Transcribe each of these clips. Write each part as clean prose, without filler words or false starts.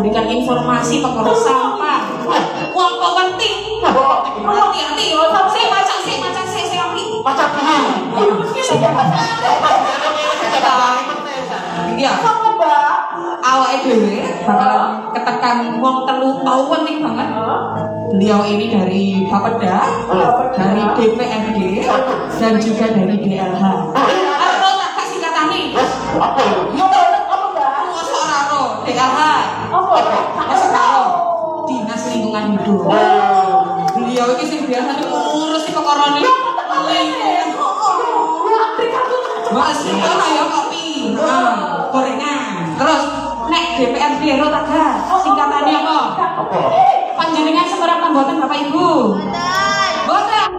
Memberikan informasi perkara sampah. Wong kok penting. Hati-hati yo, saya macak iya. Sama Mbak. Awake dhewe bakalan ketekan wong telu tau penting banget. Beliau ini dari Bapeda, dari DPRD dan juga dari DLH. Aro tak kasih katane. Apa itu? DLH, Dinas Lingkungan Hidup. Beliau ini sih biasa ngurus si perkara ini. Masih kayak kopi, gorengan. Terus nek DPRD ro tak ga singkatannya apa? Panjenengan semerang mboten Bapak Ibu? Mboten.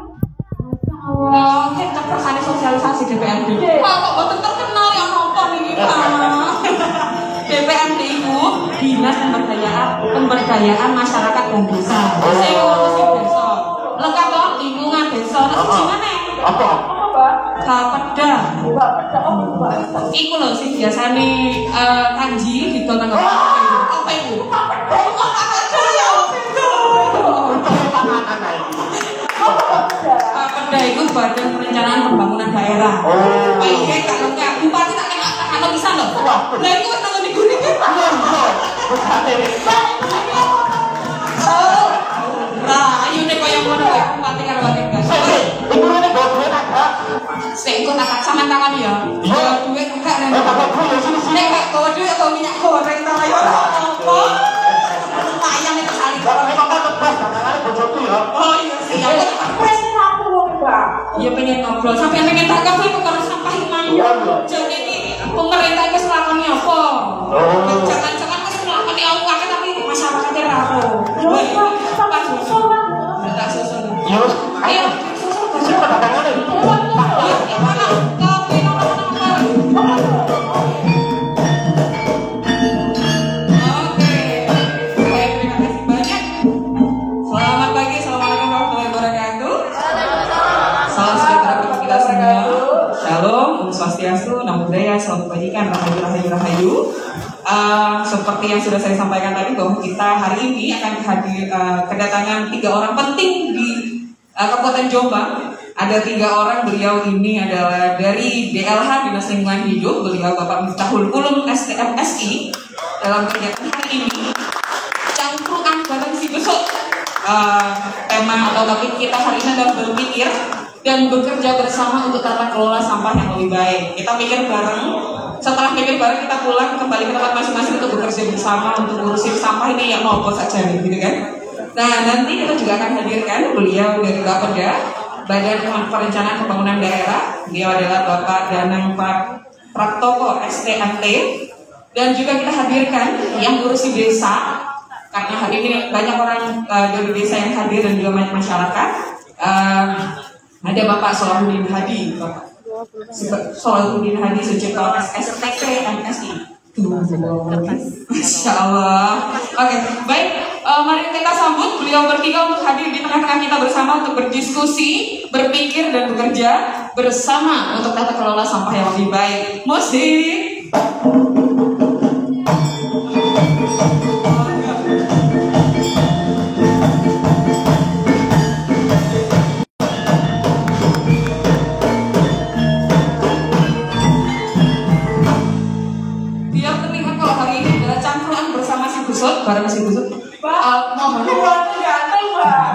Oh, kita persane sosialisasi DPRD. Kok mboten terkenal ya napa niki, Pak? DPRD itu Dinas Pemberdayaan Masyarakat dan Desa. Sing ngurusi desa. Lengkap toh lingkungan desa. Terus gimana? Apa? Bapeda. Iku lho sing biasane kanji didol nang apa itu? daerah. Iya, kalau nggak bupati tak kena kalau bisa loh. Lah itu kan di gurih. Nah, ayo nih koyo ngono koyo bupati karo wakil gas. Iku rene bawa duit agak. Sik engko tak sampean tangan ya. Bawa duit enggak nek. Nek gak bawa duit bawa minyak goreng ta ayo apa? Sayang itu kali. Kalau memang kan tebas tangannya bojoku ya. Oh iya sih. Presiden aku wong Mbak. Iya pengen ngobrol. Sampai pengen tak kafe perkara sampah iki. Jadi ini pemerintah wis nglakoni apa? Jangan-jangan wis nglakoni awake tapi masyarakatnya ra apa. Tak susul. Yo, ayo. Siapa dagangan ini? Swastiastu, Namo Buddhaya, Salam Kebajikan, Rahayu. Seperti yang sudah saya sampaikan tadi bahwa kita hari ini akan kedatangan 3 orang penting di Kabupaten Jombang. Ada 3 orang, beliau ini adalah dari DLH Dinas Lingkungan Hidup, beliau Bapak Miftahul Ulum STMSI. Dalam kegiatan hari ini, cangkruan bareng si besok. Tema atau topik kita hari ini adalah berpikir dan bekerja bersama untuk tata kelola sampah yang lebih baik. Kita pikir bareng, setelah pikir bareng kita pulang kembali ke tempat masing-masing untuk bekerja bersama untuk ngurusin sampah ini yang mau saja nih, gitu kan? Nah nanti kita juga akan hadirkan beliau dari Bapeda, Badan Perencanaan Pembangunan Daerah. Beliau adalah Bapak Danang Praptoko STMT, dan juga kita hadirkan yang ngurusi desa karena hari ini banyak orang dari desa yang hadir dan juga banyak masyarakat. Ada Bapak Salahuddin Hadi, Bapak Salahuddin Hadi Sucipto SSTP MSI. Masya Allah. Oke, baik. Mari kita sambut beliau bertiga untuk hadir di tengah-tengah kita bersama untuk berdiskusi, berpikir dan bekerja bersama untuk tata kelola sampah yang lebih baik. Musik. Barang si busuk. Mohon.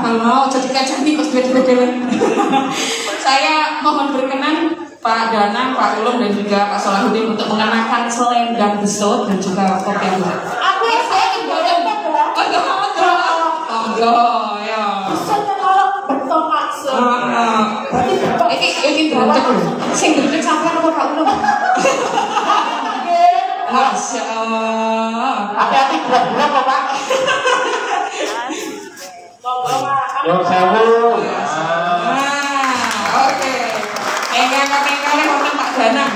Halo, jadi kacang nih pas beda-beda. Saya mohon berkenan Pak Danang, Pak Ulum dan juga Pak Salahuddin untuk mengenakan selendang besut dan juga kopi yang besut. Aku yang saya kembali. Oh ya. Besutnya kalau betul maksud. Ini ganteng. Sing ganteng sampai apa Pak Ulum? Masya Allah. Hati-hati berat-berat kok Pak. Yang sewu. Oke. Engkang-engkang wonten Pak Danang.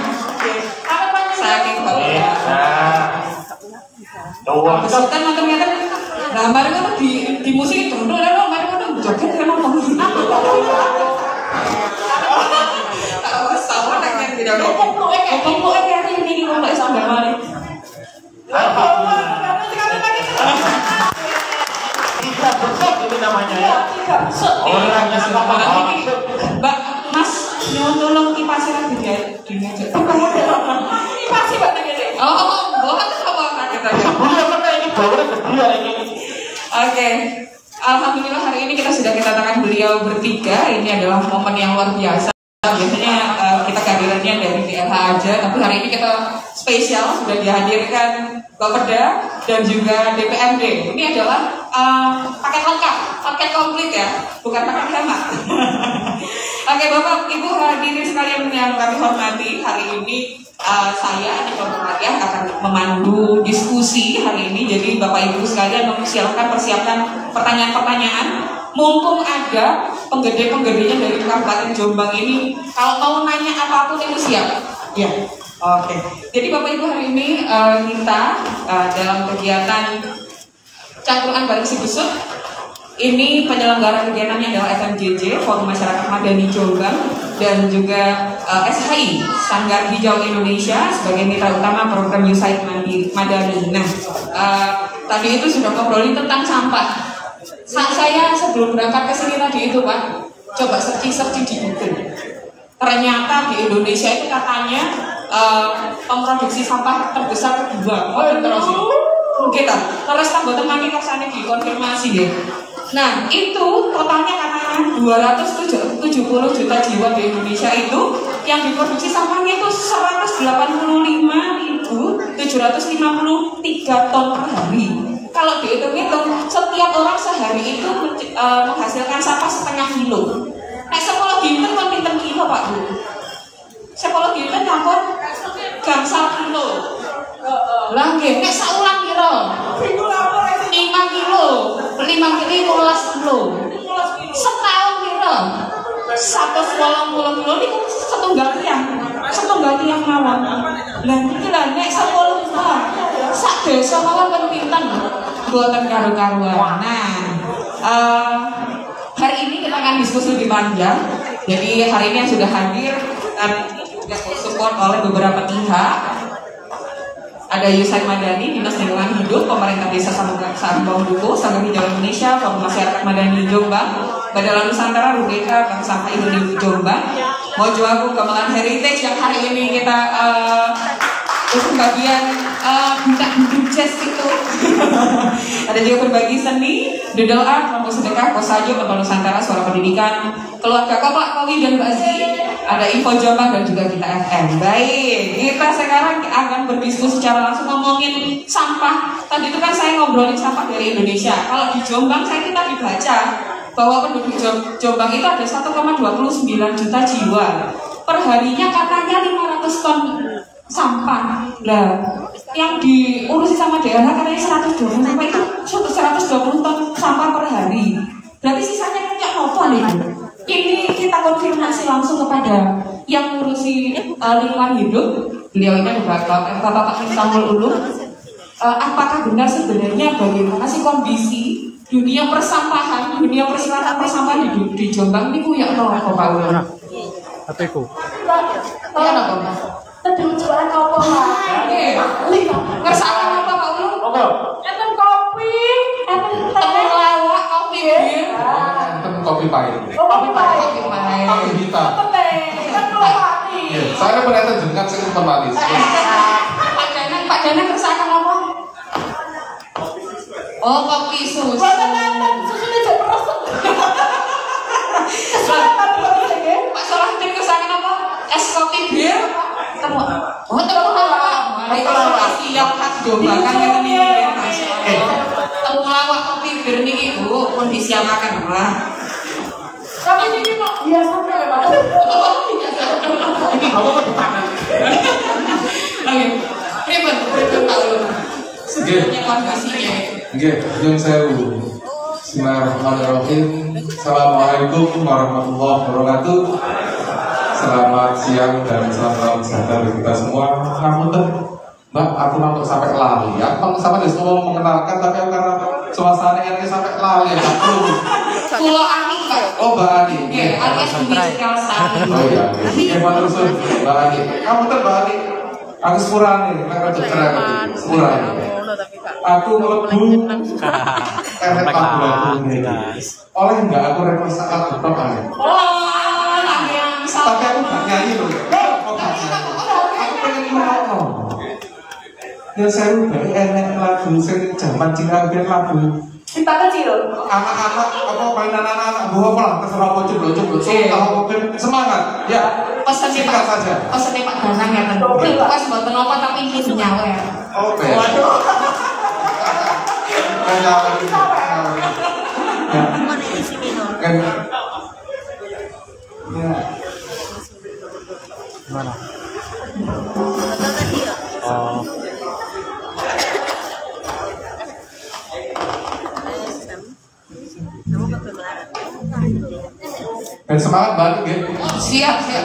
Saking Bapak. Besutan nonton ngeten. Lah mari ngono di musik dulu lho, mari ngono joget kan ngomong. Sama dengan tidak ngomong kayak ini ngomong sambil mari. Tidak besok ini namanya ya. Orangnya apa Mbak, Mas, nyuwun tolong kipasi lagi dia di meja. Kipasi Mbak tadi. Oh, bukan apa kaget aja. Sebelum apa ini baunya berdua ini. Oke. Alhamdulillah hari ini kita sudah kedatangan beliau bertiga. Ini adalah momen yang luar biasa. Biasanya kita kehadirannya dari DLH aja, tapi hari ini kita spesial sudah dihadirkan Bapeda dan juga DPMD. Ini adalah paket lengkap, paket komplit ya, bukan paket hemat. Oke, Bapak, Ibu hadirin sekalian yang kami hormati, hari ini saya Niko Nurhadiah akan memandu diskusi hari ini. Jadi Bapak Ibu sekalian silakan persiapkan pertanyaan-pertanyaan. Mumpung ada penggede-penggedenya dari Kabupaten Jombang ini, kalau mau nanya apapun itu siap. Ya, oke. Jadi Bapak Ibu hari ini kita dalam kegiatan cangkruan bareng si besut. Ini penyelenggara kegiatannya adalah FMJJ, Forum Masyarakat Madani Jombang, dan juga SHI, Sanggar Hijau Indonesia sebagai mitra utama program USAID Madani. Nah, tadi itu sudah ngobrolin tentang sampah. Saya sebelum berangkat ke sini tadi itu Pak, coba searching di Google. Ternyata di Indonesia itu katanya pemproduksi sampah terbesar kedua. Terus kita terus tambah teman kita sana dikonfirmasi ya. Nah itu totalnya katanya 270 juta jiwa di Indonesia itu yang diproduksi sampahnya itu 181.753 ton per hari. Kalau dihitung-hitung setiap orang sehari itu menghasilkan sampah setengah kilo. Nek 10 dinten kan pinten kilo Pak Bu? 10 dinten nyampur gangsal kilo. Lah nggih, nek saulang kilo 5 kilo, 15 kilo. Setahun kilo 180 kilo niku setunggal tiang mawon. Lah iki lah nek 10 juta sak desa mawon kan pinten? Mboten karo-karuan. Nah, hari ini kita akan diskusi lebih panjang. Jadi hari ini yang sudah hadir dan juga support oleh beberapa pihak. Ada Yusain Madani, Dinas Lingkungan Hidup, Pemerintah Desa Sambong Duku, Sanggar Hijau Indonesia, Forum Masyarakat Madani Jombang, Badala Nusantara, Rubeka, Bank Sampah Ibu Jombang, Mojo Agung Gamelan Heritage yang hari ini kita bagian bintang jazz itu. Ada juga berbagi seni, doodle art, kelompok sedekah, Kosajo, Kepala Nusantara, Suara Pendidikan, Keluarga Koplak, Kowi dan Bazi, ada Info Jombang dan juga kita FM. Baik, kita sekarang akan berdiskusi secara langsung ngomongin sampah. Tadi itu kan saya ngobrolin sampah dari Indonesia. Kalau di Jombang saya kita dibaca bahwa penduduk Jombang itu ada 1,29 juta jiwa. Perharinya katanya 500 ton sampah. Nah, yang diurusi sama daerah katanya 120 sampai itu 120 ton sampah per hari. Berarti sisanya punya apa nih? Ini kita konfirmasi langsung kepada yang ngurusi lingkungan hidup. Beliau ini adalah Bapak Miftahul Ulum. Apakah benar sebenarnya bagaimana sih kondisi dunia persampahan, dunia persilatan persampahan di Jombang ini ya apa Pak Ulum? Ateku. Ya apa Pak? Tedung jualan apa Pak? Ngersakan apa Pak Ulum? Enten kopi, enten teh, lawak kopi. Kopi pahit. kopi pahit, Kopi hitam. enten teh, enten kopi. Saya pernah jenengan sing pemanis. Pak Danang ngersakan apa? Oh, kopi susu. Buatan enten susunya jadi peresep. Kesulitan terus ya. Pak Solahin ngersakan apa? Es kopi bir. Temu. Oh, temu lawak. Mari kita siap khas Jombang kan ngeten iki. Temu lawak kopi bir niki Bu, pun disiapkan lah. Tapi ini kok biasa ya Pak. Ini apa kebutangan? Oke. Ribet Pak Ulum. Sebenarnya kondisinya. Nggih, nyuwun sewu. Bismillahirrahmanirrahim. Assalamualaikum warahmatullahi wabarakatuh. Selamat siang dan selamat sejahtera bagi kita semua. Ngapunten, Mbak, aku nonton sampai lali. Aku sama dia semua mengenalkan, tapi aku karena suasana ini sampai lali. Aku Pulau Ani Pak. oh Mbak Ani. Oke, alias Bumi Cikal Sari. Oh iya. Gimana terus Mbak Ani? Kamu tuh Mbak Ani. Aku sepurane, nek rada cerah sepurane. Aku mlebu karena lagu oleh enggak aku request lagu tok ae. Oh, lagi yang Tapi aku gak nyanyi loh. Aku gak nyanyi. Aku pengen nyanyi. Ya saya udah enak lagu sing jaman cilik lagu. Kita kecil. Anak-anak apa mainan anak-anak bawa apa lah terserah apa coba tahu semangat ya. pesan Singkat saja. Pesan Pak Danang ya kan. Pas mboten apa tapi iki nyawer. Oke. Waduh. Mana isi minum? Ya. Mana? Oh. Dan semangat banget gitu. Siap, siap.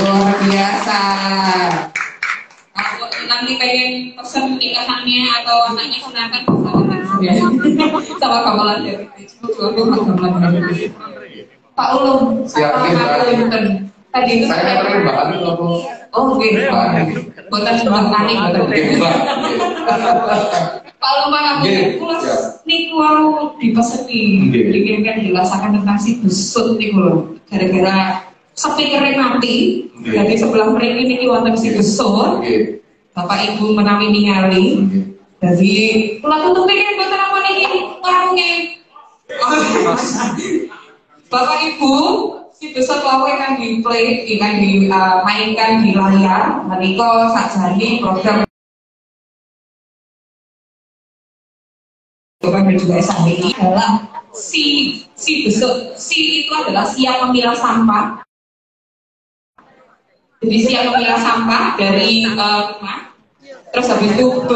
Luar biasa. Kalau nanti pengen pesen nikahannya atau anaknya silakan sama kamalan dari Pak Ulum. Siap, tadi itu saya pengen bahas itu apa? oh gitu Pak. Buatan sebelah panik Pak Ulum Pulas niku aku dipeseni dikirimkan dilasakan tentang si busut niku lho. Gara-gara speaker mati, jadi sebelah mriki niki wonten si busut. Bapak Ibu menawi ningali. Jadi kula tutupi kan mboten apa niki warunge. Bapak Ibu, si besok lawe kan di play, kan dimainkan di layar. Menika sakjane program dan juga SHBI adalah si besok. Si itu adalah siap memilah sampah. Jadi siap memilah sampah dari rumah. Terus habis itu B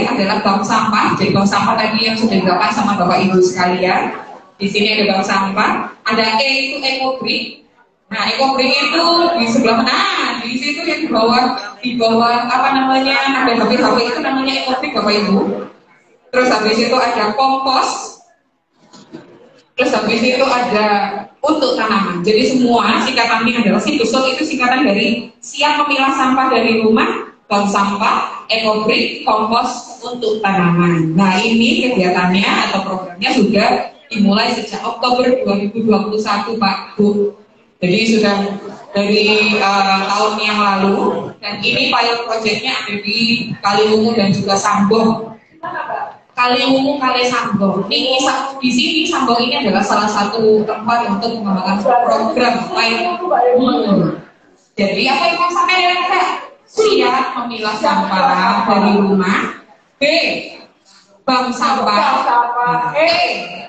adalah bank sampah. Jadi bank sampah tadi yang sudah dilakukan sama Bapak Ibu sekalian. Di sini ada bank sampah. Ada E itu ekobrik. Nah, ekobrik itu di sebelah mana? Di situ yang di bawah apa namanya? Ada HP itu namanya ekobrik Bapak Ibu. Terus habis itu ada kompos. Terus habis itu ada untuk tanaman. Jadi semua singkatannya adalah si besok itu singkatan dari siap memilah sampah dari rumah, bank sampah, ekobrik, kompos untuk tanaman. Nah, ini kegiatannya atau programnya sudah dimulai sejak Oktober 2021 Pak Bu. Jadi sudah dari tahun yang lalu, dan ini pilot projectnya ada di Kaliwungu dan juga Sambong. Kaliwungu, Kali Sambong. Ini di sini Sambong ini adalah salah satu tempat untuk mengembangkan program pilot. Jadi apa yang mau sampai dengan Kak? Siap memilah sampah dari rumah. B, bank sampah. E,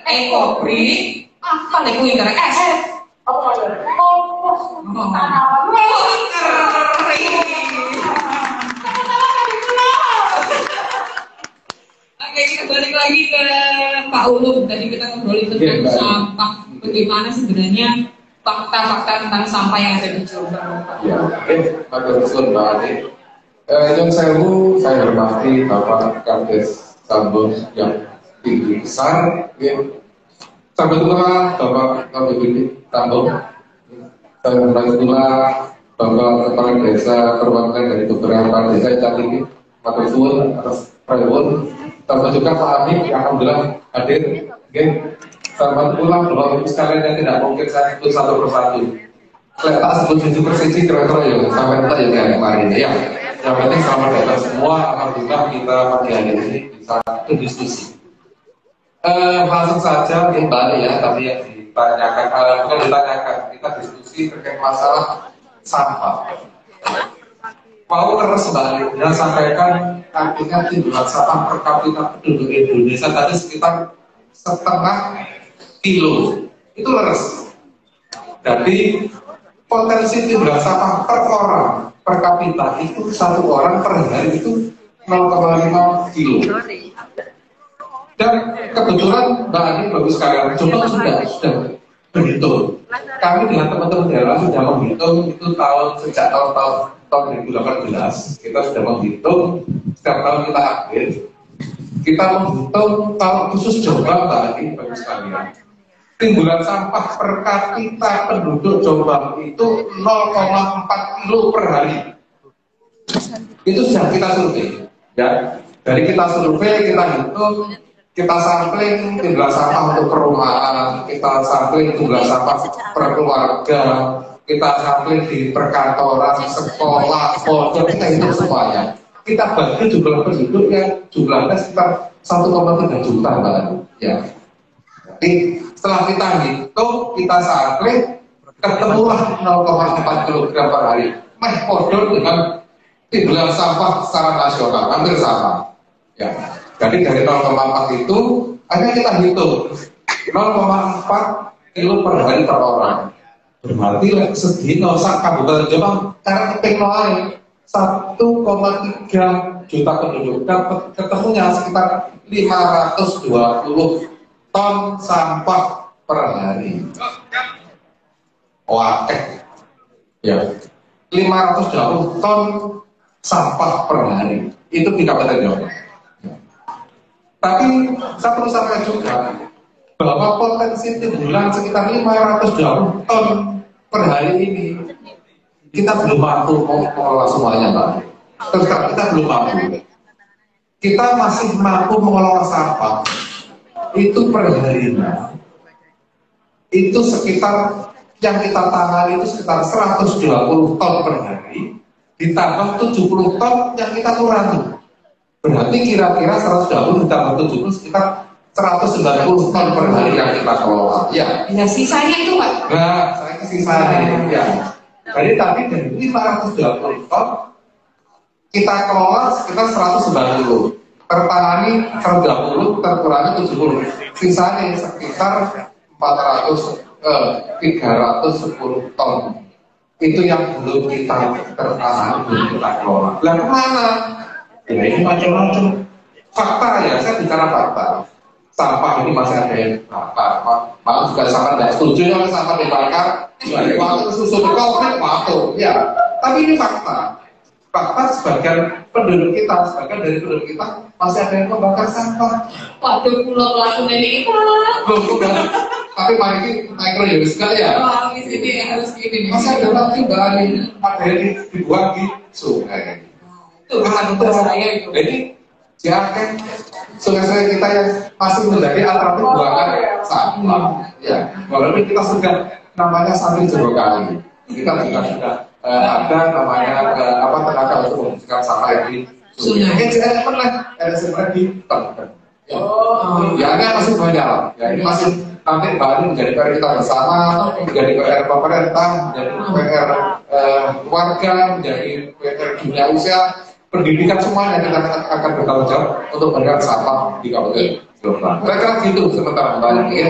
ekobrik. Apa lagi yang S? Apa maksudnya? Kompos tanaman. Oke, kita balik lagi ke Pak Ulum. Tadi kita ngobrolin tentang sampah. Bagaimana sebenarnya fakta-fakta tentang sampah yang ada di Jawa Barat? Ya, Pak Mbak Ade. Yang saya hormati Bapak Kades Sambong yang tinggi besar. Sampai jumpa Bapak KBBD Sambong. Saya hormati pula Bapak Kepala Desa perwakilan dari beberapa desa yang saat ini Matur suwun atas prewon. Sampai juga Pak Amin yang alhamdulillah hadir. Sampai pula Bapak Ibu sekalian yang tidak mungkin saya ikut satu persatu. Saya tak sebut 7% kira-kira ya sampai kita ya kayak kemarin ya. Yang penting selamat datang semua. Alhamdulillah kita pagi hari ini bisa berdiskusi. Langsung saja kembali ya, tapi yang ditanyakan, bukan ditanyakan, kita diskusi terkait masalah sampah. Mau terus Mbak Linda sampaikan artinya timbulan sampah per kapita penduduk Indonesia tadi sekitar 1,5 kilo. Itu leres. Jadi potensi timbulan sampah per orang per kapita itu satu orang per hari itu 0,5 kilo. Dan kebetulan Mbak Ani bagus sekali, coba sudah berhitung. Kami dengan teman-teman daerah sudah menghitung itu sejak tahun 2018 kita sudah menghitung setiap tahun kita update. Kita menghitung kalau khusus Jombang Mbak Ani bagus sekali. Timbulan sampah per kapita penduduk Jombang itu 0,4 kilo per hari. Itu sudah kita survei, ya. Dari kita survei, kita hitung. Kita sampling timbulan sampah untuk perumahan, kita sampling timbulan sampah per keluarga, kita sampling di perkantoran, sekolah, pondok, kita hitung semuanya. Kita bagi jumlah penduduk yang jumlahnya sekitar 1,3 juta, Mbak. Ya. Jadi setelah kita hitung, kita sampling, ketemulah 0,4 kg per hari. Podo dengan timbulan sampah secara nasional, hampir sama. Ya. Jadi dari 0,4 itu hanya kita hitung 0,4 kilo per hari per orang. Berarti segi sak Kabupaten Jombang karena keping lain 1,3 juta penduduk dan ketemunya sekitar 520 ton sampah per hari. Wah, ya 520 ton sampah per hari itu di Kabupaten Jombang. Tapi saya perlu sampaikan juga bahwa potensi timbulan sekitar 520 ton per hari ini kita belum mampu mengelola semuanya, Pak. Terus kita belum mampu. Kita masih mampu mengelola sampah itu per harinya itu sekitar yang kita tangani itu sekitar 120 ton per hari ditambah 70 ton yang kita kurangi. Berarti kira-kira 120 ditambah 70 sekitar 190 ton per hari yang kita kelola. Ya. Ya sisanya itu Pak. Nah, saya sisanya ya. Jadi tadi dari 520 ton kita kelola sekitar 190. tertangani 30, terkurangi 70. Sisanya sekitar 310 ton. Itu yang belum kita tertangani, belum kita kelola. Lah kemana? Ya ini macam-macam. Fakta ya, saya bicara fakta. Sampah ini masih ada yang bakar. Malah juga sampah tidak setuju kalau sampah dibakar. Waktu susu COVID waktu, ya. Tapi ini fakta. Fakta sebagian penduduk kita, sebagian dari penduduk kita masih ada yang membakar sampah. Waduh, pulau pelaku ini Belum, tapi mari kita naik serius enggak ya? wah, di sini harus gini. Masih ada lagi ada yang dibuang di sungai. Itu bukan untuk saya itu. Jadi jangan sungai-sungai kita yang masih menjadi alternatif buangan sampah. Ya, walaupun kita sudah namanya sambil jeruk kali, kita juga sudah ada namanya tenaga untuk membersihkan sampah yang di sungai. Jangan pernah ada sebenarnya di tempat. Ya, ini masih banyak. Ya, ini masih nanti baru menjadi PR kita bersama, menjadi PR pemerintah, menjadi PR warga, menjadi PR dunia usia, pendidikan semuanya kita akan bertanggung jawab untuk memberikan sampah di Kabupaten Jombang. Kira-kira gitu sementara banyak ya.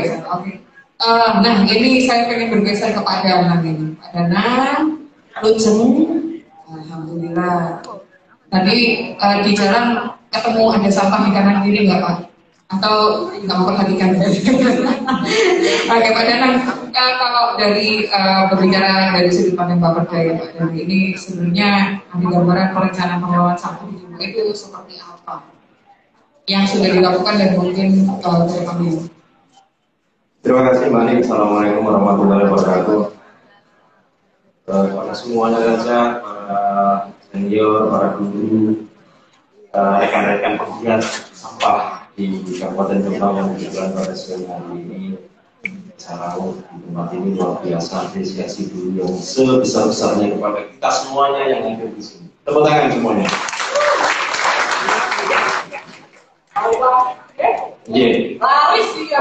Nah, ini saya pengen bergeser kepada Danang ini. Pak Danang, Lujeng, alhamdulillah. Tadi di jalan ketemu ada sampah di kanan kiri nggak Pak? Atau nggak memperhatikan? Oke Pak Danang, kalau dari berbicara dari sudut pandang Bapak Daya Pak Danang ini sebenarnya ada gambaran perencanaan pengelolaan sampah di Jombang itu seperti apa? Yang sudah dilakukan dan mungkin ke depannya. Terima kasih Mbak Nik. Assalamualaikum warahmatullahi wabarakatuh. Pada semuanya saja, para senior, para guru, rekan-rekan pegiat sampah di Kabupaten Jombang yang kebetulan pada siang hari ini acara di tempat ini luar biasa. Apresiasi dulu yang sebesar-besarnya kepada kita semuanya yang ada di sini. Tepuk tangan semuanya. Laris ya.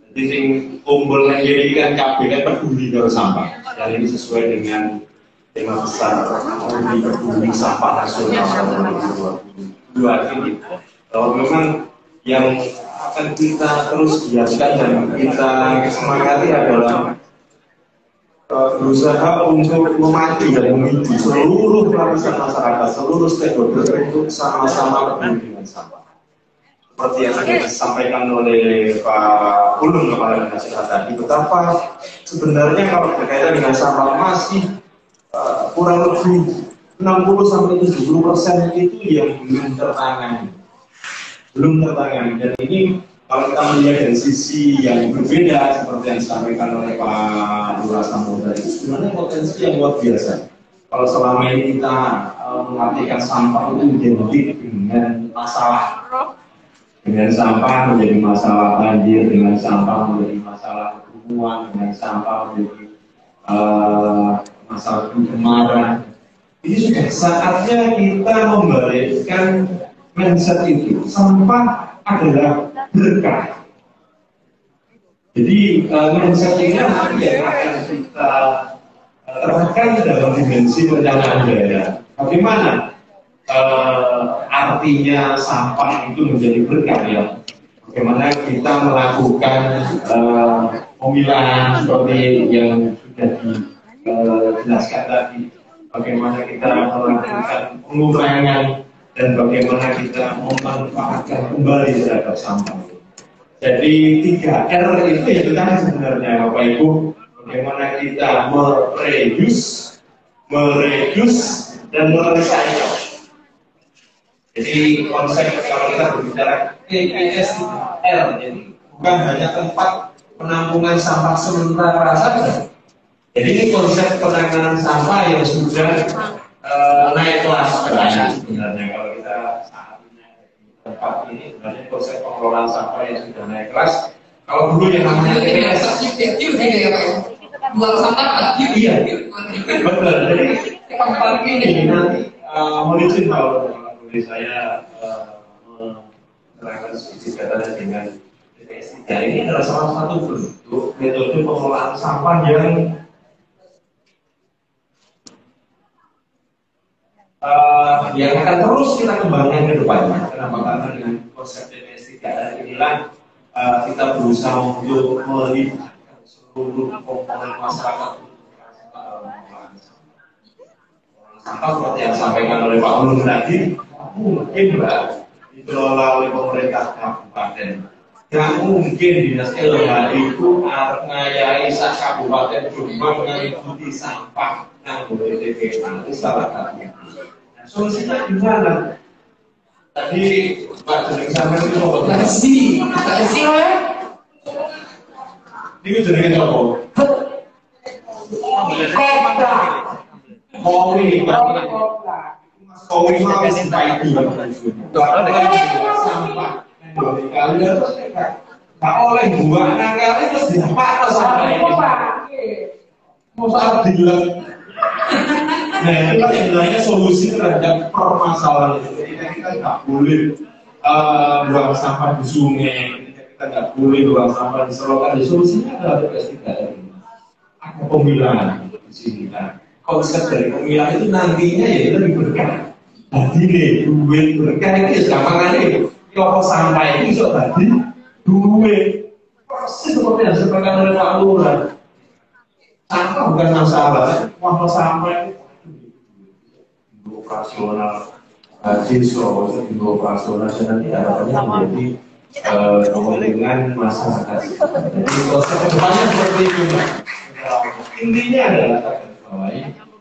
Jadi sing kumpul yang jadi kan KPK peduli kalau sampah. Dan ini sesuai dengan tema besar peduli sampah nasional tahun 2022 ini. Bahwa memang yang akan kita terus giatkan dan kita semangati adalah berusaha untuk memacu dan memicu seluruh lapisan masyarakat, seluruh stakeholder untuk sama-sama peduli dengan sampah. Seperti yang sudah disampaikan oleh Pak Ulum kepala dinas tadi, betapa sebenarnya kalau berkaitan dengan sampah masih kurang lebih 60-70% itu yang belum tertangani. Dan ini kalau kita melihat dari sisi yang berbeda seperti yang disampaikan oleh Pak Lurah Samudra, itu sebenarnya potensi yang luar biasa. Kalau selama ini kita mengartikan sampah itu identik dengan masalah. Dengan sampah menjadi masalah banjir, dengan sampah menjadi masalah perhubungan, dengan sampah menjadi masalah pencemaran. Ini sudah saatnya kita membalikkan mindset itu. Sampah adalah berkah. Jadi mindset ini nanti yang akan kita terapkan dalam dimensi perencanaan daerah. Bagaimana artinya sampah itu menjadi berkah ya? Bagaimana kita melakukan pemilahan seperti yang sudah dijelaskan tadi? Bagaimana kita melakukan pengurangan dan bagaimana kita memanfaatkan kembali terhadap sampah. Jadi 3R itu ya tadi sebenarnya Bapak Ibu. Bagaimana kita mereduce, dan merecycle. Jadi konsep kalau kita berbicara TPSR, jadi bukan hanya tempat penampungan sampah sementara saja. Jadi ini konsep penanganan sampah yang sudah naik kelas sebenarnya. Kalau kita saat ini di tempat ini sebenarnya konsep pengelolaan sampah yang sudah naik kelas. Kalau dulu yang namanya TPS, buang sampah iya, betul. Jadi tempat ini nanti menuju kalau boleh saya menerangkan sedikit katanya dengan TPS 3 ini adalah salah satu bentuk metode pengelolaan sampah yang yang akan terus kita kembangkan ke depannya. Kenapa? Karena dengan konsep TPS 3R inilah kita berusaha untuk melibatkan seluruh komponen masyarakat sampah seperti yang disampaikan oleh Pak Ulum tadi, mungkin Mbak dikelola oleh pemerintah kabupaten. Tidak mungkin dinas LH itu ngayai sak kabupaten Jombang mengikuti sampah yang boleh TPA itu salah satunya. Solusinya gimana? Tadi Pak Jeneng sampai itu mau kasih ya? Ini jenenge apa? Kowi mau sampai itu. Sampah. Kalian tak oleh buang kali terus dipakai sampai ini. Mau saat bilang. Nah, itu kan sebenarnya solusi terhadap permasalahan itu. Kita nggak boleh buang sampah di sungai, kita nggak boleh buang sampah di selokan. Solusinya adalah TPS 3R. Ada pemilahan di sini. Nah, konsep dari pemilahan itu nantinya ya itu lebih berkah. Jadi nih, duit berkah itu gampang kalau sampah itu bisa tadi duit. Persis seperti yang disampaikan oleh Pak Lurah. Sampah bukan masalah, kalau sampah itu operasional desa, itu operasional nanti harapannya menjadi kepentingan masyarakat. Jadi kedepannya seperti itu. Intinya adalah bahwa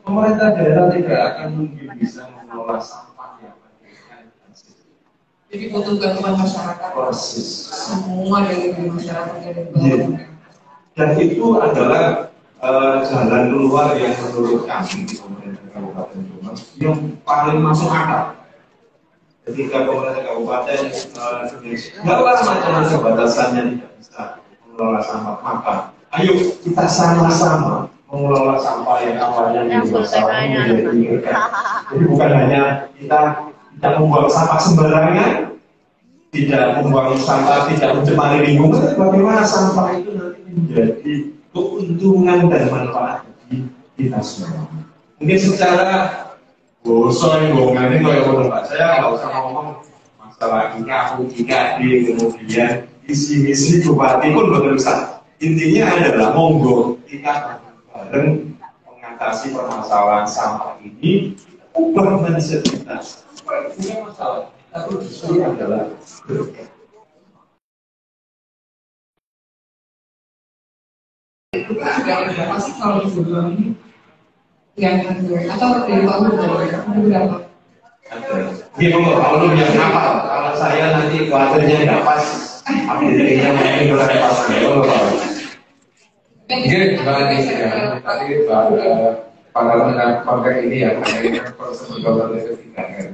pemerintah daerah tidak akan mungkin bisa mengelola sampah yang jadi butuh bantuan masyarakat. persis. Semua dari masyarakat dari bawah. Dan itu adalah jalan keluar yang menurut kami di pemerintah Kabupaten Jombang yang paling masuk akal. Ketika pemerintah Kabupaten segala macam batasannya tidak bisa mengelola sampah, maka ayo kita sama-sama mengelola sampah yang awalnya menjadi berkah. Jadi bukan hanya kita tidak membuang sampah sembarangan, tidak membuang sampah, tidak mencemari lingkungan, tapi bagaimana sampah itu nanti menjadi keuntungan dan manfaat bagi kita semua. Mungkin secara bosan, ngomongin kalau Pak saya nggak usah ngomong masalah ini aku tidak kemudian isi bupati pun berusaha. Intinya adalah monggo kita bareng mengatasi permasalahan sampah ini, ubah mindset kita. Punya masalah, tapi justru adalah berkah. Itu kan sudah ada berapa sih kalau di Jombang ini yang atau dari Pak Ulum berapa? Dia ngomong Pak Ulum yang apa? Kalau saya nanti khawatirnya nggak pas, aplikasinya mungkin berapa pas? Mungkin bagi saya tadi pada konteks ini ya mengenai proses pembangunan itu kan.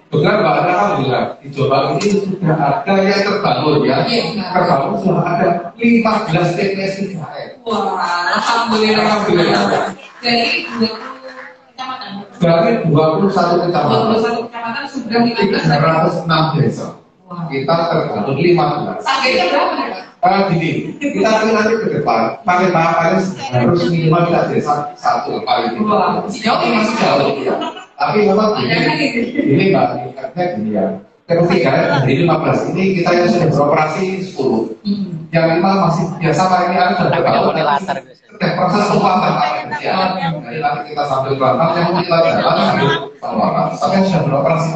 Benar Mbak Ana kan bilang di Jombang ini sudah ada yang terbangun ya. Terbangun sudah ada 15 TPS 3R. Wah, alhamdulillah. Jadi 20 kecamatan. Berarti 21 kecamatan. 21 kecamatan sudah 306 desa. Kita terbangun 15. Targetnya berapa ya? Gini, kita nanti ke depan pakai tahapannya harus minimal kita desa 1 paling tidak. Wah, masih jauh ya, masih jauh. Tapi memang ini Mbak, tingkatnya gini ya. Ketika dari 15 ini kita yang sudah beroperasi 10. Yang 5 masih biasa ini ada setiap proses pembuatan ya. Jadi nanti kita sambil pelan-pelan yang kita jalan sambil pengeluaran. Tapi yang sudah beroperasi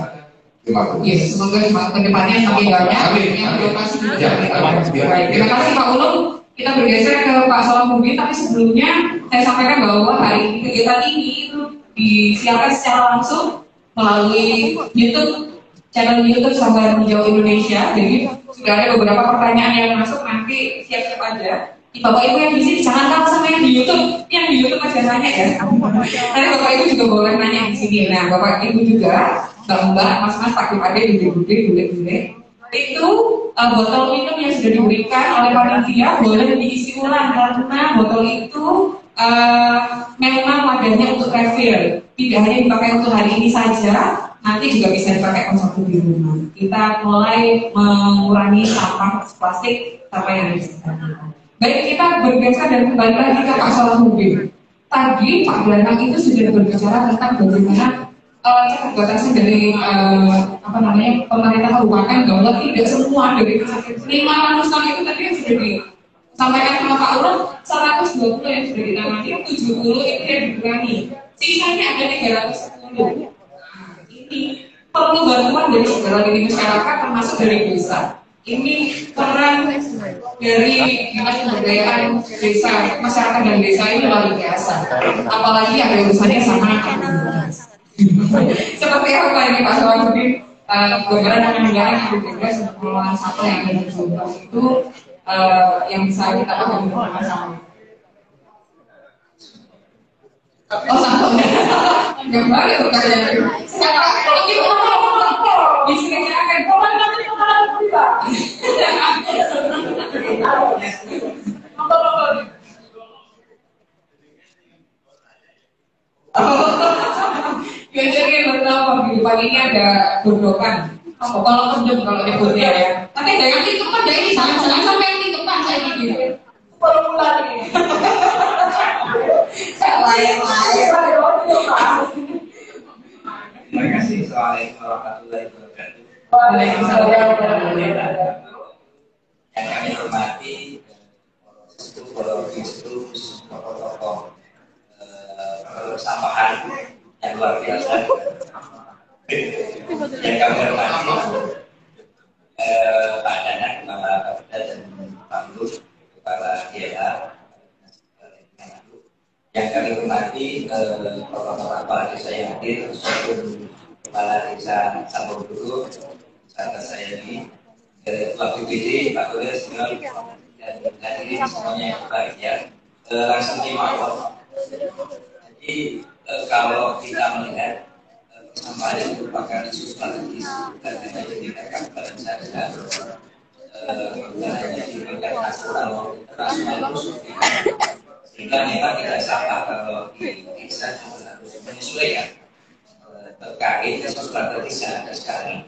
50. Yes, semoga kedepannya semakin banyak yang beroperasi juga. Terima kasih Pak Ulum. Kita bergeser ke Pak Salahuddin, tapi sebelumnya saya sampaikan bahwa hari kegiatan ini itu disiarkan secara langsung melalui YouTube, channel YouTube Sambaran Hijau Indonesia. Jadi sudah ada beberapa pertanyaan yang masuk, nanti siap-siap aja. Bapak Ibu yang di sini jangan kalah sama yang di YouTube. Yang di YouTube aja nanya ya. Nanti Bapak Ibu juga boleh nanya di sini. Nah, Bapak Ibu juga, Mbak, Mas-mas, Pak Ade, Bude, itu botol minum yang sudah diberikan oleh panitia boleh diisi ulang karena botol itu memang wadahnya untuk refill, tidak hanya dipakai untuk hari ini saja, nanti juga bisa dipakai konsumsi di rumah. Kita mulai mengurangi sampah plastik sampai yang disediakan. Baik, kita bergeser dan kembali lagi ke Pak Salahuddin. Tadi Pak Danang itu sudah berbicara tentang bagaimana buatan sendiri apa namanya pemerintah kabupaten bahwa tidak semua dari 500 ton itu tadi yang sudah disampaikan sama Pak Lurah 120 yang sudah ditangani, 70 itu yang dikurangi, sisanya ada 310. Nah, ini perlu bantuan dari segala lini masyarakat termasuk dari desa. Ini peran dari dinas pemberdayaan desa, masyarakat dan desa ini luar biasa. Apalagi yang ada urusannya sama seperti apa ini Pak Sawadudin, beberapa negara yang berbeda untuk pengelolaan sampah yang ada di Jombang itu yang bisa kita pahami bersama. Oh sampahnya, yang baru itu kayaknya. Sekarang kalau kita ngomong di sini akan komen nanti kepala kita. Biasanya berapa di pagi ini ada godokan. Kalau kerja kalau nyebutnya ya. Tapi jangan tikepan ya ini jangan sampai yang tikepan saya gitu. Formula ini. Terima kasih. Assalamualaikum warahmatullahi wabarakatuh. Waalaikumsalam warahmatullahi wabarakatuh. Yang kami hormati tokoh-tokoh persampahan yang luar biasa. Yang kami hormati Pak Danang, Kepala Bapeda dan Pak Lur, Kepala GLA. Yang kami hormati tokoh-tokoh kepala desa yang hadir, maupun Kepala Desa Samboguru, serta saya ini, Ketua BPD, Pak Tulis, dan hadirin semuanya yang berbahagia. Langsung dimaklum. Jadi kalau kita melihat persampahan itu merupakan isu strategis dan hanya di kabupaten saja, bukan hanya di tingkat nasional, internasional itu sehingga memang tidak salah kalau di desa harus menyesuaikan terkait isu strategis yang ada sekarang.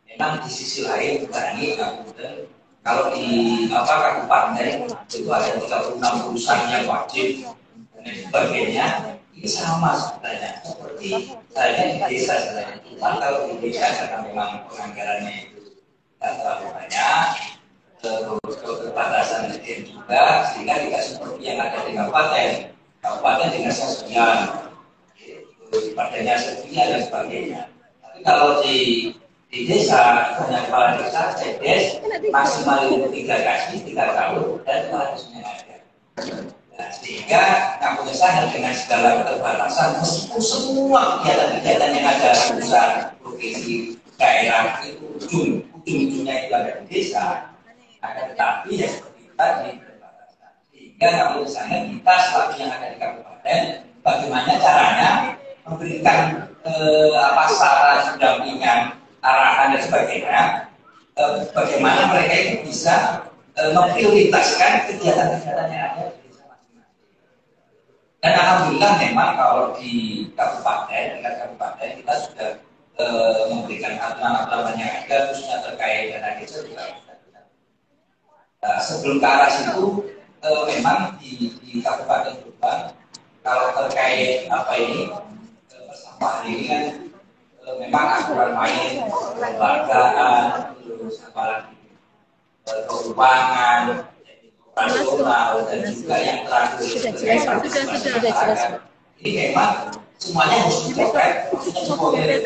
Memang di sisi lain berani kabupaten, kalau di kabupaten itu ada 36 perusahaan yang wajib dan sebagainya. Ini sama sebenarnya seperti saya di desa sebenarnya. Cuma kalau di desa karena memang penganggarannya itu tidak terlalu banyak, terus keterbatasan SDM juga, sehingga tidak seperti yang ada di kabupaten. Kabupaten dengan sosial, padanya sepertinya dan sebagainya. Tapi kalau di desa hanya kepala desa, CDS maksimal itu 3 tahun dan kepala desanya ada. Nah, sehingga kampung desa dengan segala keterbatasan, meskipun semua kegiatan-kegiatan yang ada di pusat, provinsi, daerah itu ujung-ujungnya itu ada di desa, akan tetapi ya seperti tadi keterbatasan. Sehingga kampung desanya kita selaku yang ada di kabupaten, bagaimana caranya memberikan saran, pendampingan, arahan dan sebagainya, bagaimana mereka itu bisa memprioritaskan kegiatan-kegiatan yang ada. Dan alhamdulillah memang kalau di kabupaten, tingkat kabupaten kita sudah memberikan aturan-aturan yang ada khususnya terkait dana desa juga. Sebelum ke arah situ, memang di Kabupaten Jombang kalau terkait persampahan ini kan memang aturan main, kelembagaan, terus apalagi keuangan, operasional dan juga yang terakhir ini memang semuanya harus dipotret.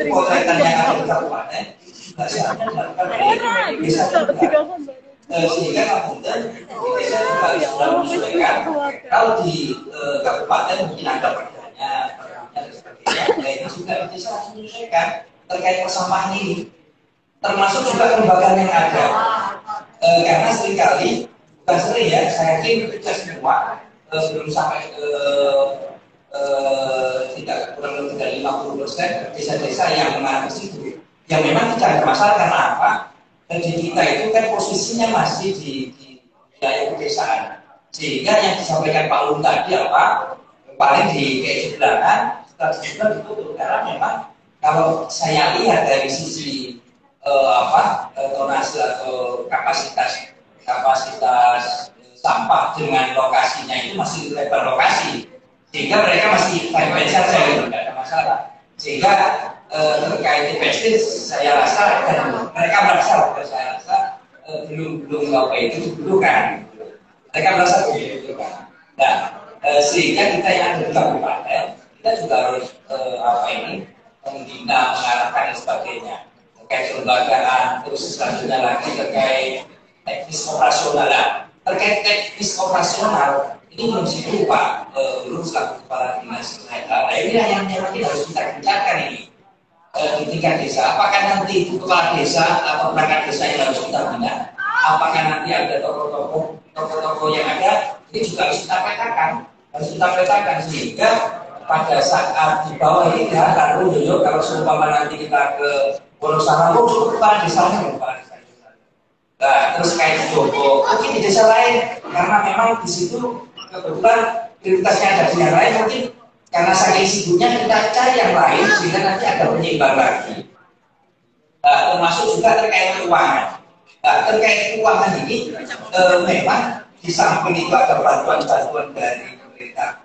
Potretan yang ada di kabupaten bisa sehingga kabupaten desa juga sudah menyesuaikan. Kalau di kabupaten mungkin ada perdanya dan sebagainya, itu juga bisa menyesuaikan terkait persampahan ini, termasuk juga kelembagaan yang ada. Karena seringkali bukan sering ya, saya yakin kita semua sebelum sampai ke tidak kurang lebih dari 50% desa-desa yang mengarah ke situ. Yang memang tidak ada masalah karena apa? Di kita itu kan posisinya masih di wilayah pedesaan. Sehingga yang disampaikan Pak Lun tadi apa? Paling di sebelahan, setelah sebelah itu karena memang kalau saya lihat dari sisi tonase atau kapasitas sampah dengan lokasinya itu masih lebar lokasi, sehingga mereka masih fine saja gitu, tidak ada masalah. Sehingga terkait investir saya rasa dan mereka merasa, saya rasa belum apa itu dibutuhkan. Mereka merasa belum dibutuhkan. Nah, sehingga kita yang ada di kabupaten kita juga harus membina, mengarahkan dan sebagainya terkait kelembagaan. Terus selanjutnya lagi terkait teknis operasional. Terkait teknis operasional ini belum situ Pak, belum selaku kepala dinas kesehatan. Nah, ini yang harus kita kerjakan ini di tingkat desa. Apakah nanti itu kepala desa atau perangkat desa yang harus kita bina? Apakah nanti ada tokoh-tokoh yang ada? Ini juga harus kita petakan sehingga pada saat di bawah ini ya kalau seumpama nanti kita ke Wonosalam, kepala desanya kepala desa. Nah, terus kayak Joko, mungkin di desa lain karena memang di situ kebetulan prioritasnya ada di yang lain, mungkin karena saking sibuknya kita cari yang lain sehingga nanti ada penyeimbang lagi. Nah, termasuk juga terkait keuangan. Nah, terkait keuangan ini memang di samping itu ada bantuan-bantuan dari pemerintah,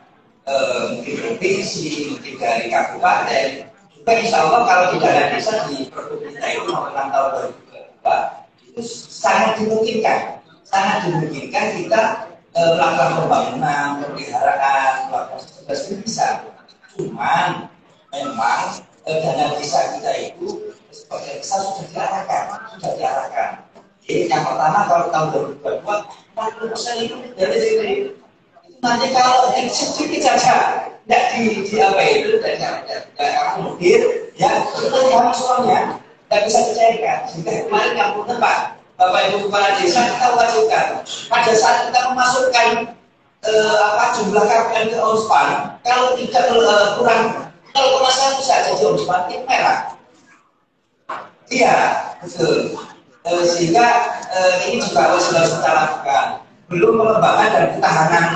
mungkin provinsi, mungkin dari kabupaten. Juga insya Allah kalau di dana desa di Pergub kita itu maupun tahun 2022 itu sangat dimungkinkan kita melakukan pembangunan, pemeliharaan, melakukan sesuatu itu bisa. Cuman memang dana desa kita itu sebagai besar sudah diarahkan. Jadi yang pertama kalau tahun 2022 40% itu dari itu nanti kalau sedikit saja tidak di apa itu tidak akomodir ya itu yang soalnya tidak bisa dicairkan. Sehingga kemarin yang punten Pak, Bapak Ibu Kepala Desa kita wajibkan pada saat kita memasukkan jumlah KPM ke OSPAN, kalau tidak kurang 0,1 saja di OSPAN itu merah. Iya, betul. Sehingga ini juga harus kita lakukan. Belum pengembangan dan ketahanan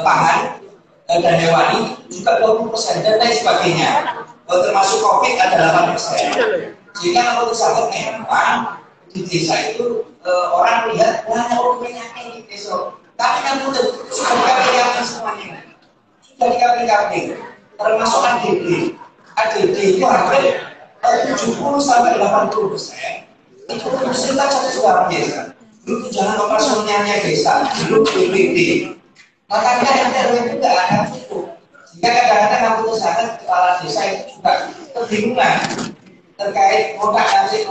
pangan dan hewani juga 20% dan lain sebagainya. Termasuk COVID ada 8%. Sehingga kalau misalnya memang di desa itu orang lihat penyakit di desa. Tapi kan sudah dikaping semuanya. Sudah dikaping. Termasuk ADD itu hampir 70-80%. Itu fasilitas satu desa. Belum tunjangan operasionalnya desa, belum BPD. Makanya yang terlalu juga ada itu. Sehingga kadang-kadang aku kesana kepala desa itu juga kebingungan terkait kontak-atik,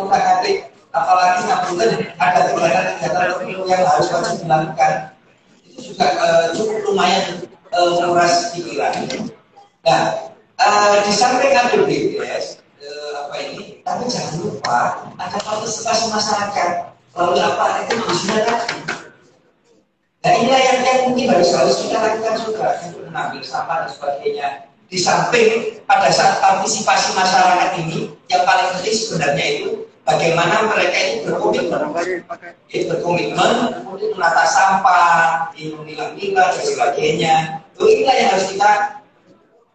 apalagi ngapunten ada kegiatan yang harus wajib dilakukan. Itu juga cukup lumayan menguras pikiran. Nah, di samping APBDes tapi jangan lupa ada partisipasi masyarakat. Lalu apa itu harusnya tadi. Nah inilah yang mungkin harus kita lakukan juga untuk mengambil sampah dan sebagainya. Di samping pada saat partisipasi masyarakat ini yang paling penting sebenarnya itu bagaimana mereka itu berkomitmen untuk menata sampah, memilah-milah dan sebagainya. Inilah yang harus kita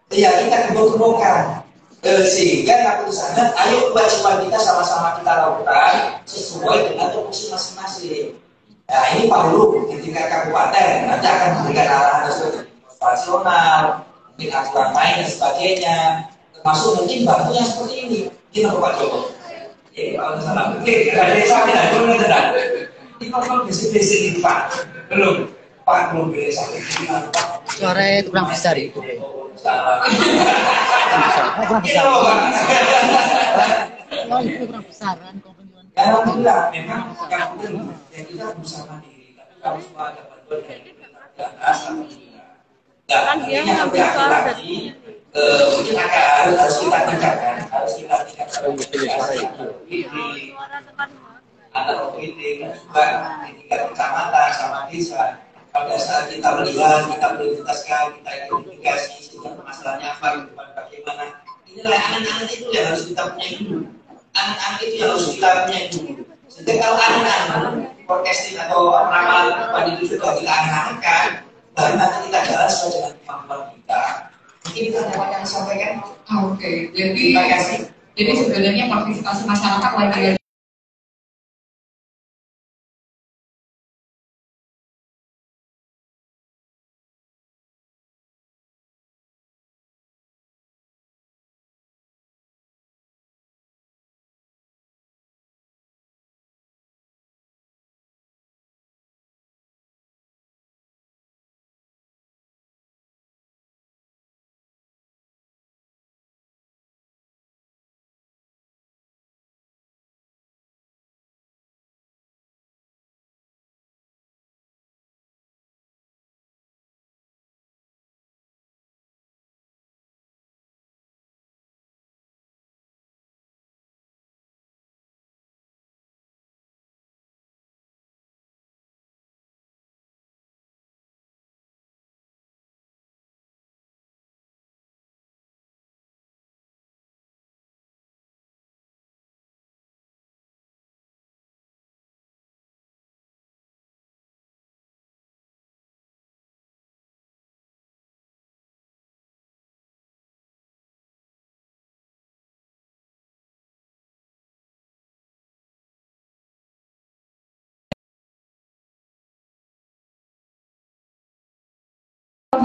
gembok-gembokkan. Sehingga keputusannya, ayo kewajiban kita sama-sama kita lakukan sesuai dengan tupoksi masing-masing. Nah ini Pak Hulu di tingkat kabupaten nanti akan memberikan arahan sesuai operasional, mungkin aturan lain dan sebagainya, termasuk mungkin bantunya seperti ini. Gimana Pak Joko? Jadi kalau salah, mungkin ada desa kita belum tidak. Ini kalau basic ini Pak, belum bisa. Suara kurang besar itu. Kurang besar. Oh, itu kurang besar kan? Alhamdulillah, memang yang penting kita berusaha mandiri. Tapi kalau semua ada bantuan dari atas, alhamdulillah. Dan ini yang lagi, mungkin harus kita tingkatkan, antara OPD juga di tingkat kecamatan sama desa. Pada saat kita melihat, kita prioritaskan, kita identifikasi sehingga masalahnya apa, bagaimana. Inilah anak-anak itu yang harus kita punya dulu. Anak-anak itu yang harus kita punya dulu. Sehingga kalau anak-anak forecasting atau ramalan depan itu sudah kita anak-anak, baru nanti kita jalan sesuai dengan kemampuan kita. Mungkin itu dapat kami sampaikan. Oke, jadi sebenarnya partisipasi masyarakat lain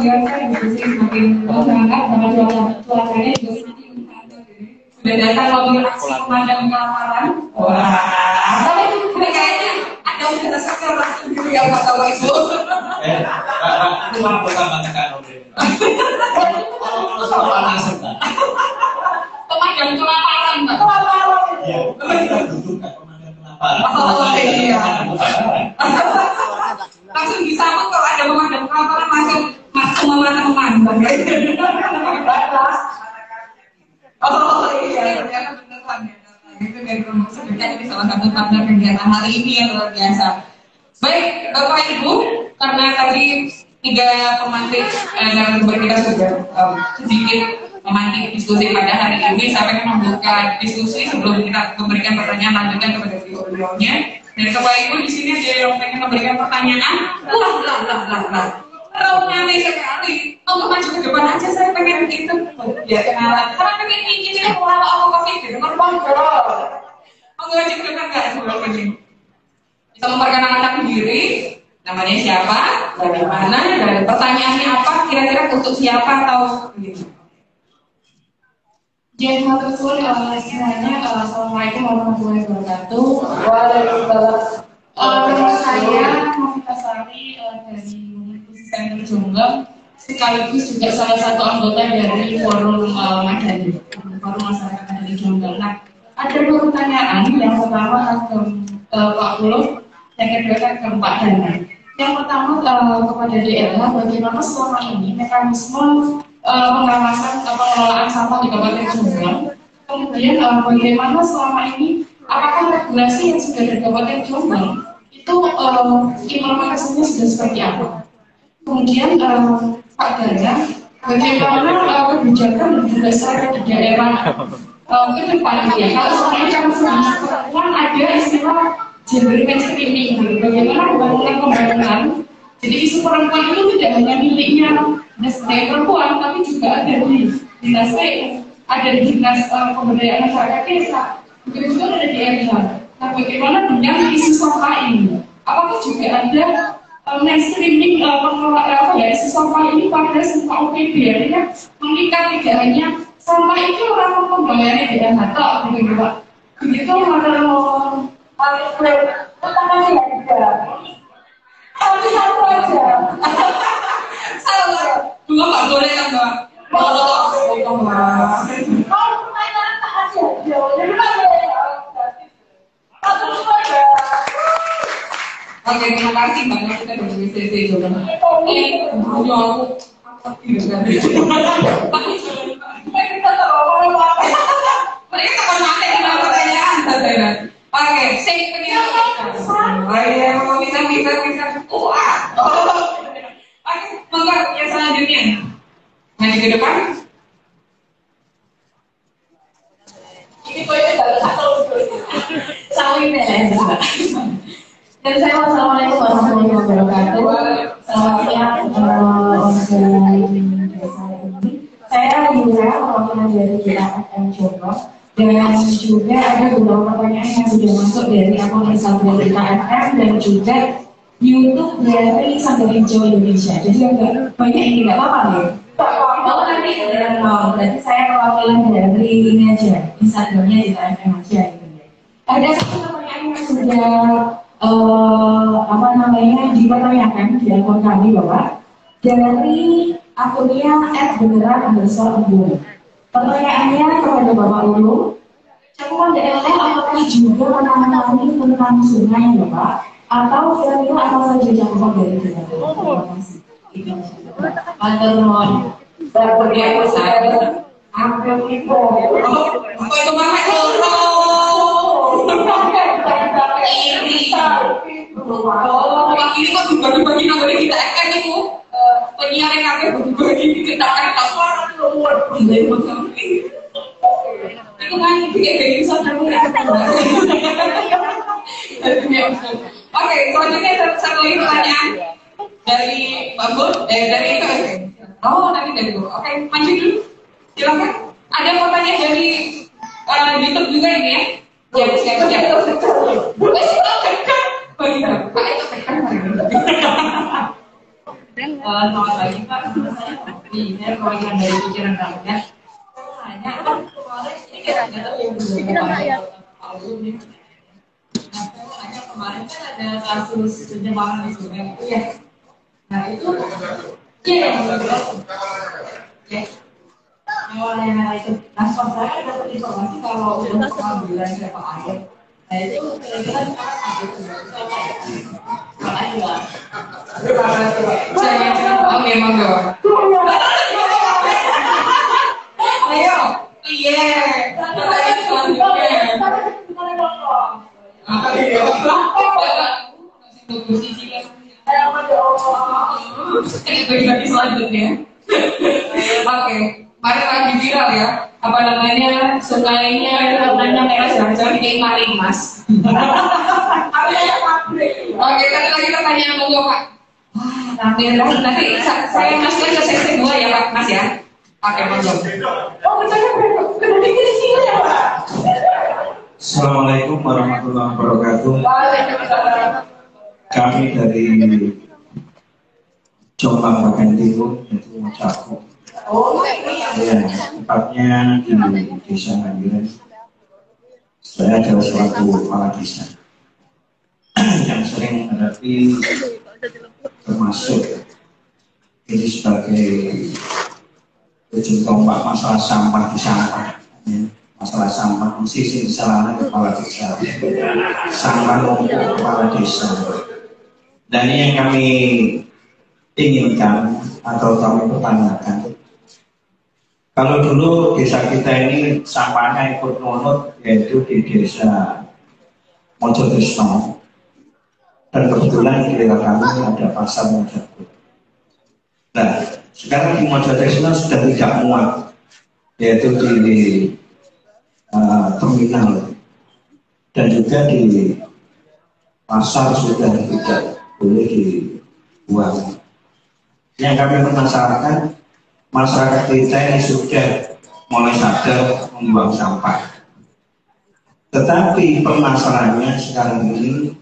biasa gitu sih, semakin menghangat sama cuacanya juga semakin menghangat. Sudah datang mobil aksi pemadam kelaparan. Wah, tapi itu kayaknya ada udah sakit langsung gitu yang kata Ibu. Itu mah pertama tekan mobil. Kalau soal asal Pemadam kelaparan, Mbak. iya, kita butuhkan pemadam kelaparan. Oh iya. Langsung disambut kalau ada pemadam kelaparan langsung memanah memandang. Oh iya, ternyata beneran ya. Itu dari rumah sebenarnya ini salah satu tanda kegiatan hari ini yang luar biasa. Baik, Bapak Ibu, karena tadi 3 pemantik narasumber kita sudah sedikit memantik diskusi pada hari ini, saya ingin membuka diskusi sebelum kita memberikan pertanyaan lanjutan kepada beliau-beliaunya. Dan Bapak Ibu di sini ada yang pengen memberikan pertanyaan. Nanti sekali, untuk maju ke depan aja saya pengen itu ya kenalan. Karena pengen ini mulai apa covid gitu, maju ke depan nggak sebelum ini. Bisa memperkenalkan diri, namanya siapa, dari mana, dan pertanyaannya apa, kira-kira untuk siapa atau begitu. Jadi maksudnya Assalamualaikum warahmatullahi wabarakatuh. Waalaikumsalam. Saya Novita Sari dari Center Jombang, sekaligus juga salah satu anggota dari Forum Madani, Forum Masyarakat Madani Jombang. Nah, ada 2 pertanyaan. Yang pertama ke Pak Puluh, yang kedua ke Pak Dana. Yang pertama kepada DLH, bagaimana selama ini mekanisme pengawasan pengelolaan sampah di Kabupaten Jombang? Kemudian bagaimana selama ini apakah regulasi yang sudah di Kabupaten Jombang itu implementasinya sudah seperti apa? Kemudian Pak Dana, bagaimana kebijakan dan juga strategi daerah ke depan ya? Kalau selama ini kan perempuan ada istilah gender mainstreaming, bagaimana pembangunan? Jadi isu perempuan itu tidak hanya miliknya sebagai perempuan, tapi juga ada di dinas ada di dinas pemberdayaan masyarakat desa, begitu juga ada di RH. Nah, bagaimana dengan isu sampah ini? Apakah juga ada mainstreaming pengelolaan isu sampah ini pada semua OPD, artinya mengikat tidak hanya sampah itu orang pembayarannya di RH, begitu Pak? Begitu pertanyaan yang tidak. Tapi satu aja. Salah, dua nggak boleh kan Mbak? Kalau pertanyaan tak aja, jadi mana ya? Satu aja. Oke, terima kasih banyak kita dari WCC juga. Kita tahu mereka kapan mati dengan pertanyaan saya. Oke, saya pengen. Oh iya, mau bisa. Wah. Oke, monggo yang selanjutnya. Maju ke depan. ini poinnya baru satu. Saling deh. Dan saya wassalamualaikum warahmatullahi wabarakatuh. Selamat siang saya juga perwakilan dari JFM Jombang dan juga ada beberapa pertanyaan yang sudah masuk dari akun Instagram JFM dan juga YouTube dari Sanggar Hijau Indonesia. Jadi agak banyak ini nggak apa-apa ya. Kalau nanti berarti saya perwakilan dari ini aja Instagramnya JFM aja. Ada satu pertanyaan yang sudah dipertanyakan di akun kami Bapak dari akunnya @beneran_embung. Pertanyaannya kepada Bapak Ulu, cakupan daerah apakah juga menangani tentang sungai Bapak atau kira-kira apa saja cakupan dari daerah? Terima kasih. Matur nuwun. Berbagai usaha hampir itu. Apa itu pakai loro? Oh, ini kok dibagi-bagi nomor kita akan itu penyiar yang kami bagi diketakan suara nomor. Itu kan kayak gitu saja. Oke, selanjutnya satu lagi pertanyaan dari Pak Bud, dari tadi dari Bu. Oke, maju dulu. Silakan. Ada pertanyaan dari YouTube juga ini ya. Siap. Selamat pagi Pak, saya Kopi. Saya perwakilan dari pikiran rakyat. Hanya kan kemarin ini kita nggak tahu yang belum hanya kemarin kan ada kasus penyimpangan di sungai itu ya. Nah itu iya yang ya. Awalnya itu. Nah saya dapat informasi kalau untuk pengambilan siapa air. Nah itu kira-kira sekarang ada itu. Makanya oke monggo. Ayo, iya. Oke, mari lagi viral ya. Apa namanya sungainya warnanya merah jangan kayak maling mas. Oke, lagi pertanyaan monggo Pak. Nanti saya masukkan ke sesi 2 ya Pak Mas ya. Oke monggo. Oh betul di sini ya Pak. Assalamualaikum warahmatullahi wabarakatuh. Kami dari Jombang bagian timur yaitu Cakup. Ya, tepatnya di Desa Mandiran. Saya adalah suatu kepala desa yang sering menghadapi termasuk ini sebagai ujung tombak masalah sampah di sampah. Masalah sampah sisi kesalahan kepala desa, sampah numpuk kepala desa. Dan ini yang kami inginkan atau kami pertanyakan. Kalau dulu desa kita ini sampahnya ikut nunut, yaitu di desa Mojotresno. Dan kebetulan di daerah kami ada pasar Mojotresno. Nah, sekarang di Mojotresno sudah tidak muat, yaitu di terminal dan juga di pasar sudah tidak boleh dibuang. Yang kami permasalahkan, masyarakat kita ini sudah mulai sadar membuang sampah. Tetapi permasalahannya sekarang ini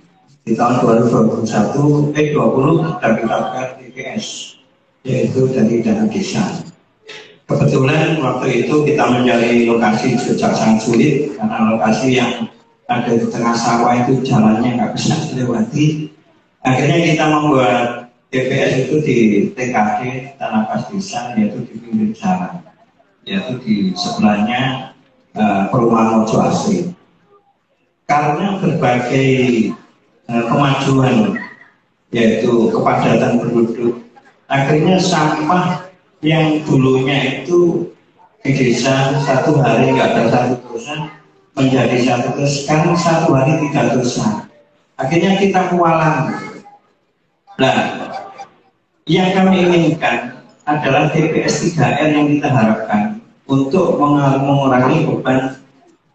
di tahun 2020 sudah diterapkan TPS, yaitu dari dana desa. Kebetulan waktu itu kita mencari lokasi sejak sangat sulit karena lokasi yang ada di tengah sawah itu jalannya nggak bisa dilewati. Akhirnya kita membuat TPS itu di TKD Tanah Pas Desa, yaitu di pinggir jalan, yaitu di sebelahnya perumahan Mojo Asri. Karena berbagai kemajuan, yaitu kepadatan penduduk, akhirnya sampah yang dulunya itu di desa satu hari nggak ada satu dosa menjadi satu dosa, sekarang satu hari 3 dosa. Akhirnya kita kewalahan. Nah, yang kami inginkan adalah TPS 3R yang kita harapkan untuk mengurangi beban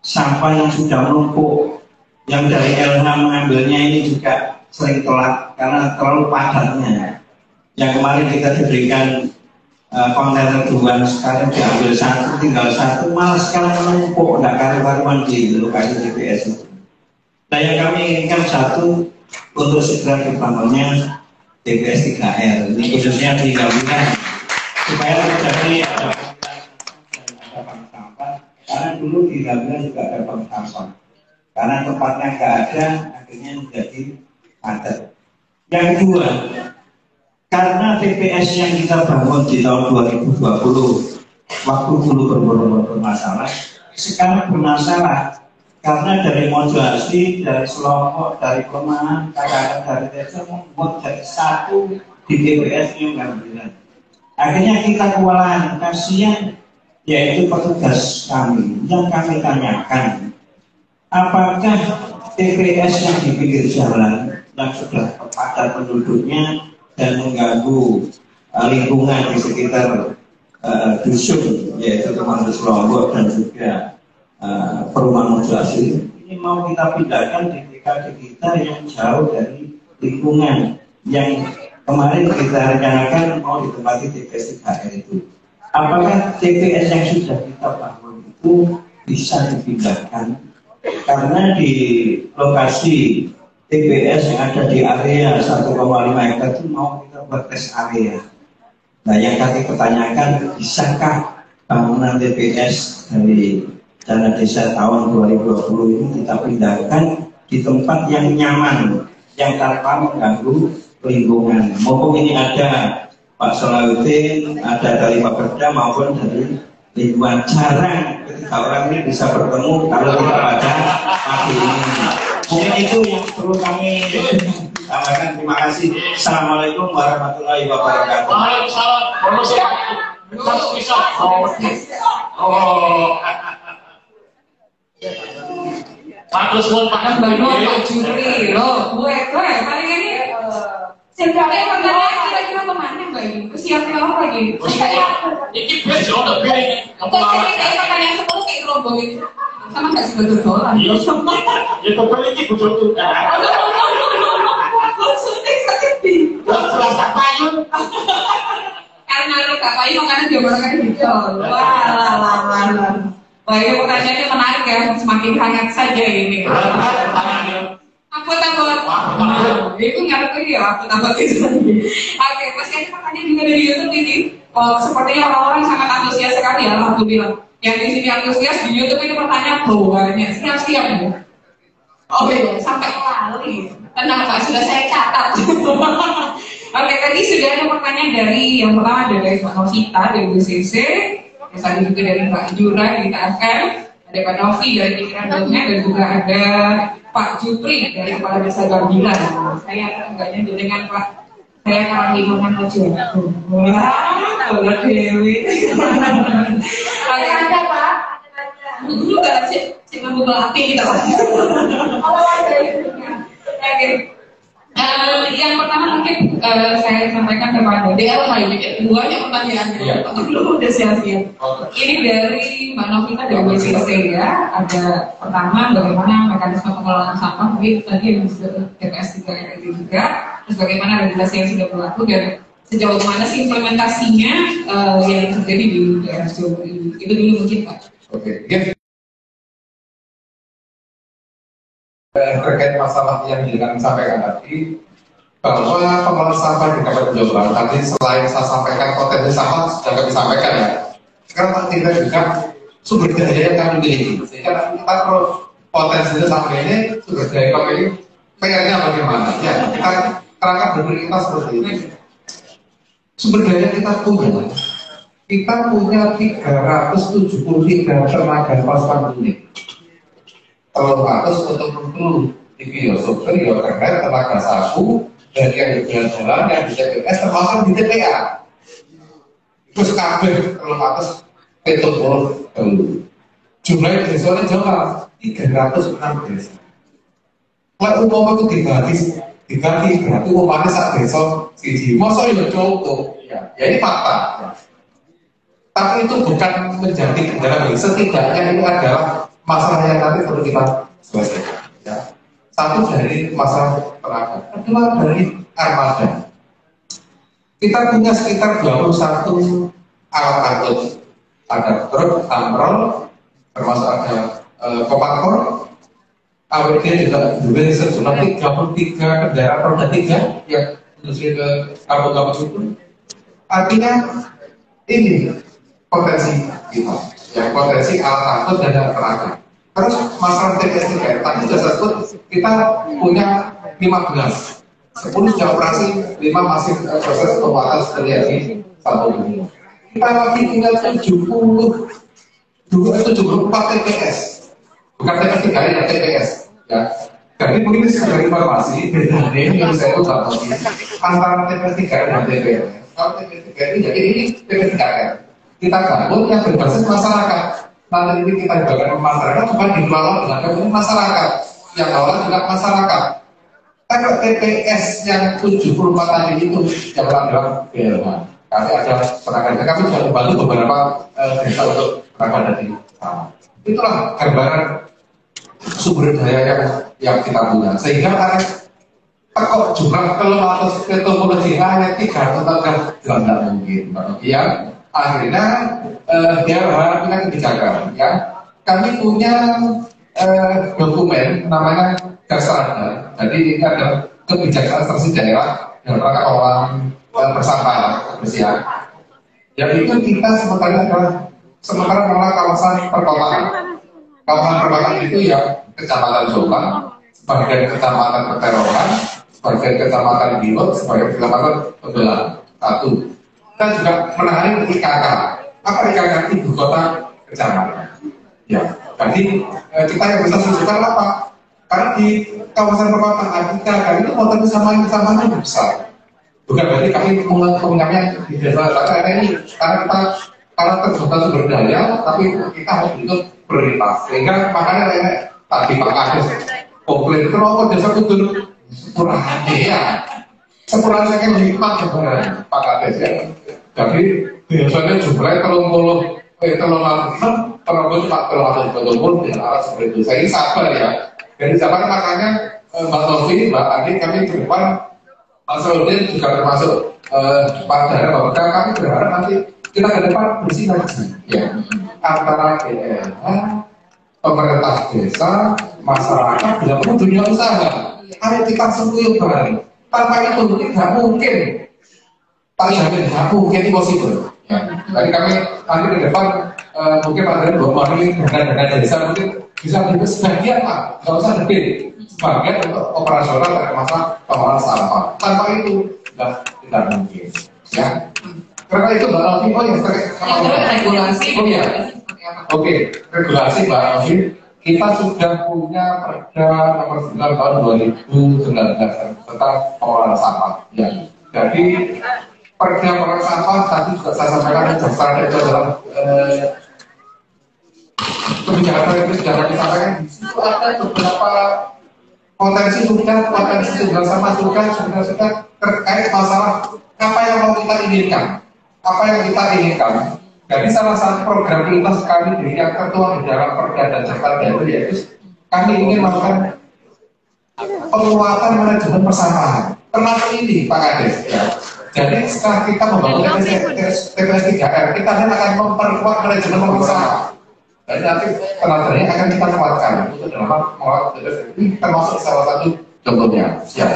sampah yang sudah menumpuk. Yang dari LH mengambilnya ini juga sering telat karena terlalu padatnya. Yang kemarin kita diberikan kontainer 2, sekarang diambil 1, tinggal 1, malah sekarang menumpuk, tidak karu-karuan di lokasi TPS itu. Nah, yang kami inginkan satu, untuk segera dibangunnya TPS 3R, ini khususnya di Gabungan, supaya terjadi ada bank sampah, karena dulu di Gabungan juga ada bank sampah, karena tempatnya nggak ada, akhirnya menjadi padat. Yang kedua, karena TPS yang kita bangun di tahun 2020, waktu dulu bermasalah, sekarang bermasalah. Karena dari Mojo Asri, dari Selongkok, dari Perumahan, kakak dari desa membuat jadi satu di TPS yang nggak. Akhirnya kita kewalahan, kasihan, yaitu petugas kami. Yang kami tanyakan, apakah TPS yang di pinggir jalan yang sudah padat penduduknya dan mengganggu lingkungan di sekitar dusun, yaitu Perumahan Selongkok dan juga Perumahan Mojo Asri, ini mau kita pindahkan di TKD kita yang jauh dari lingkungan yang kemarin kita rencanakan mau ditempati TPS 3R itu. Apakah TPS yang sudah kita bangun itu bisa dipindahkan? Karena di lokasi TPS yang ada di area 1,5 hektar itu mau kita buat rest area. Nah, yang kami pertanyakan, bisakah bangunan TPS dari dana desa tahun 2020 ini kita pindahkan di tempat yang nyaman, yang tanpa mengganggu lingkungan. Maupun ini ada Pak Salahuddin, ada dari Pak Perda maupun dari lingkungan. Jarang ketika orang ini bisa bertemu kalau tidak pada pagi ini. Mungkin itu yang perlu kami sampaikan. Terima kasih. Assalamualaikum warahmatullahi wabarakatuh. Bagus pun makan banyak Pak Juri loh. Gue paling ini sebenarnya pertanyaan kira-kira kemana Mbak Ibu? Siapin apa lagi? Ini besok udah pilih. Kayak pertanyaan 10 kayak rombongin sama nggak sih betul doang? Iya, ya kembali ini betul tuh. Maksudnya sakit di. Rasa payung. Karena lu gak payung makanya dia barangnya gitu. Wah. Wah, ini pertanyaannya menarik ya, semakin hangat saja ini. Aku takut. Itu ngerti ya, aku takut itu. Oke, masih ada pertanyaan juga dari YouTube ini. Sepertinya orang-orang sangat antusias sekali ya, alhamdulillah. Yang di sini antusias di YouTube ini pertanyaan banyak. Siap-siap ya. Oke, sampai kali. Tenang Pak, sudah saya catat. Oke, tadi sudah ada pertanyaan dari yang pertama dari Mbak Novita dari BCC. Yang tadi juga dari Mbak Jura dari KFM, ada Pak Novi dari Pikiran Dunia, dan juga ada Pak Jupri dari Kepala Desa Gambilan. Saya enggaknya dengan Pak, saya kalah lingkungan aja. Wah, Mbak Dewi. Oke, ada Pak. Dulu nggak sih, membuka api gitu. Oke. Yang pertama mungkin saya sampaikan kepada DL banyak pertanyaannya. Belum udah siap-siap. Ini dari Mbak Novita dari BCC ya. Ada pertama bagaimana mekanisme pengelolaan sampah, mungkin tadi yang disebut TPS 3 RT juga. Terus bagaimana regulasi yang sudah berlaku dan sejauh mana sih implementasinya yang terjadi di daerah Jawa ini. Itu dulu mungkin Pak. Oke. Terkait masalah yang dengan sampaikan tadi, bahwa pengelolaan sampah di Kabupaten Jawa Barat tadi selain saya sampaikan potensi sampah sudah kami sampaikan ya. Sekarang kita juga sumber daya yang kami miliki, sehingga kita perlu potensinya sampai ini sumber daya kami ini PR-nya bagaimana? Ya, kita kerangka berpikir kita seperti ini. Sumber daya kita punya 373 tenaga pasukan unit. Kalau harus betul-betul di biosuper, bioternet, tenaga sapu, dari yang di jalan-jalan, yang di TPS, termasuk di TPA. Terus kabel, kalau atas P20 dulu. Jumlahnya di desa Jawa 306 desa. Kalau umum itu dibagi berarti umumnya saat desa siji. Masa ya contoh, ya ini fakta. Tapi itu bukan menjadi kendala, setidaknya itu adalah masalah yang nanti perlu kita selesaikan. Ya. Satu dari masalah tenaga, kedua dari armada. Kita punya sekitar 21 alat angkut, ada truk, amrol, termasuk ada kopakor, AWD juga sejumlah 33 kendaraan roda 3 yang menuju ke kampung-kampung itu. Artinya ini potensi kita. Yang potensi alat angkut dan tenaga. Terus masalah TPS 3 tadi sudah sebut kita punya 15, 10 sudah operasi, 5 masih proses pembuatan seperti satu ini. Kita lagi tinggal 74 TPS, bukan TPS 3 ya, TPS. Ya. Jadi mungkin sekedar informasi bedanya ini yang saya ucapkan antara TPS 3 dan TPS. Kalau TPS 3 ini jadi ini TPS 3 kita gabung yang berbasis masyarakat. Nanti ini kita jaga masyarakat bukan dikelola dengan masyarakat, yang kelola juga masyarakat. Tapi TPS yang 74 tadi itu yang adalah BLH. Kami ada tenaga, kami sudah membantu beberapa desa untuk tenaga dari sana. Itulah gambaran sumber daya yang kita punya. Sehingga kok jumlah kalau atau teknologi hanya 3 atau tidak mungkin. Ya. Akhirnya dia harapkan kebijakan ya. Kami punya dokumen namanya Dasarada. Jadi ini ada kebijakan strategis daerah dalam rangka pengelolaan bersama kebersihan. Yang itu kita sementara mengelola kawasan perkotaan. Kawasan perkotaan itu ya Kecamatan Jombang, sebagian Kecamatan Peterongan, sebagian Kecamatan Bilot, sebagian Kecamatan Pembelan. Satu. Kita juga menangani IKK. Apa IKK? Ibu kota kecamatan. Ya, jadi kita yang bisa tunjukkan apa? Karena di kawasan perkotaan IKK itu potensi sama besar. Bukan berarti kami punyanya di desa karena ini karena terbatas sumber daya, tapi kita harus untuk prioritas. Sehingga makanya tadi Pak Kades komplain kenapa desa kudu sepurane ya. Sepurane saya kan hikmat sebenarnya Pak Kades ya. Jadi biasanya jumlahnya kalau penambah Pak betul-betul dengan arah seperti itu. Saya sabar ya. Dari zaman makanya Mbak Novi, Mbak Andi kami ke depan Asrudin juga termasuk pada bahwa kami berharap nanti kita ke depan bersinergi ya antara daerah, pemerintah desa, masyarakat, bila perlu dunia usaha. Ayo kita sungguh bareng. Tanpa itu tidak mungkin. Tak yakin tidak mungkin impossible. Ya. Jadi kami nanti ke depan mungkin pada bahwa ini dengan desa mungkin bisa menjadi sebagian lah, nggak usah lebih. Sebagian untuk operasional termasuk pengolahan sampah. Tanpa itu tidak mungkin. Ya. Karena itu Mbak Alfi, oh ya regulasi. Oh ya. Oke, regulasi Mbak Alfi. Kita sudah punya Perda nomor 9 tahun 2019 tentang pengolahan sampah. Ya. Jadi Perda pengolahan sampah tadi juga saya sampaikan dasarnya itu adalah kebijakan itu sudah disampaikan. Itu ada beberapa potensi sudah sama sudah terkait masalah apa yang mau kita inginkan, Jadi salah satu program prioritas kami yang tertuang di dalam Perda dan Jakarta itu yaitu kami ingin melakukan penguatan manajemen persampahan, termasuk ini Pak Kades. Ya. Jadi setelah kita membangun TPS 3R, kita akan memperkuat manajemen persampahan. Jadi nanti tenaganya akan kita kuatkan untuk dalam mengolah ini termasuk salah satu contohnya. Ya.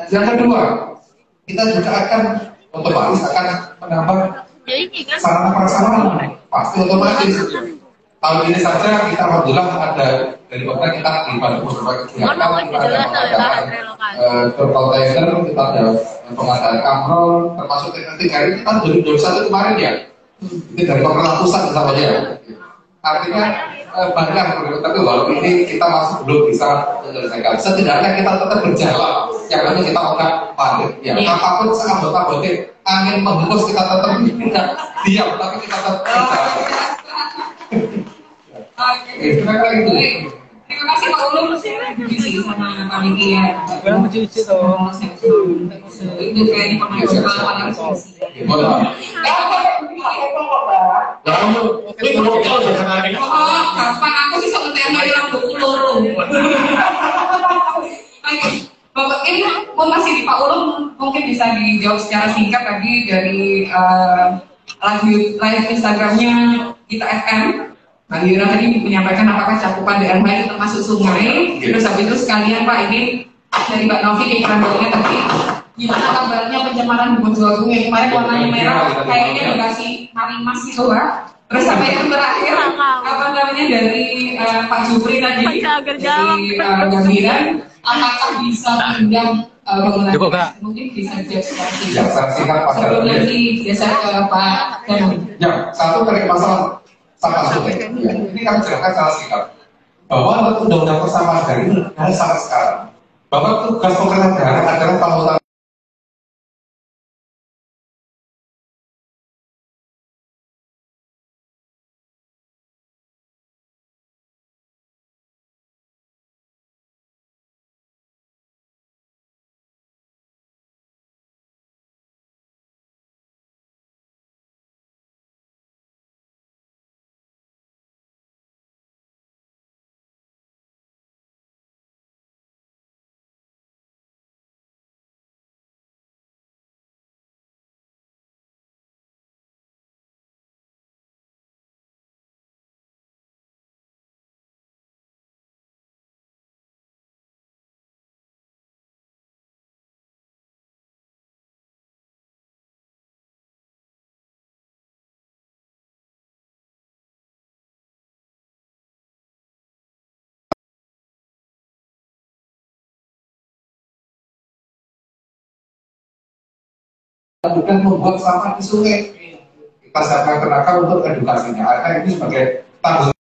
Yang kedua, kita juga akan otomatis akan menambah sarana prasarana, pasti otomatis. Tahun ini saja kita alhamdulillah ada dari kota kita dibantu beberapa kegiatan, kita ada pengadaan kontainer, kita ada pengadaan kamron, termasuk teknik hari kita 2021 kemarin ya. Ini dari pemerintah pusat misalnya. Artinya banyak, tapi walaupun ini kita masih belum bisa menyelesaikan. Setidaknya kita tetap berjalan. Yang lain kita akan panik. Ya, apapun anggota bodi angin menghembus kita tetap tidak diam, tapi kita tetap berjalan. Terima kasih. Terima kasih Pak Ulum diskusi sama panitia. Itu kayak di pengalaman diskusi. Kapan aku sih sama tema yang loro. Bapak ini mau masih di Pak Ulum mungkin bisa dijawab secara singkat tadi dari live Instagramnya kita FM. Pak Yura tadi menyampaikan apakah cakupan daerah itu termasuk sungai. Terus habis itu sekalian Pak ini dari Mbak Novi di Kerandonya tadi gimana kabarnya pencemaran di Bojoagung yang kemarin warnanya merah kayaknya dikasih marimas itu Pak. Terus sampai yang terakhir apa namanya dari Pak Jupri tadi dari Gambiran apakah bisa pindah bangunan mungkin bisa dijawab seperti sebelum nanti geser ke Pak Danung. Ya, satu dari masalah sampah sungai. Ya. Ini kami jelaskan secara singkat bahwa undang-undang persampahan daerah ini ada sampai sekarang. Bahwa tugas pemerintah daerah adalah penguatan kemudian membuang sampah di sungai. Kita siapkan tenaga untuk edukasinya. Akhirnya ini sebagai tanggung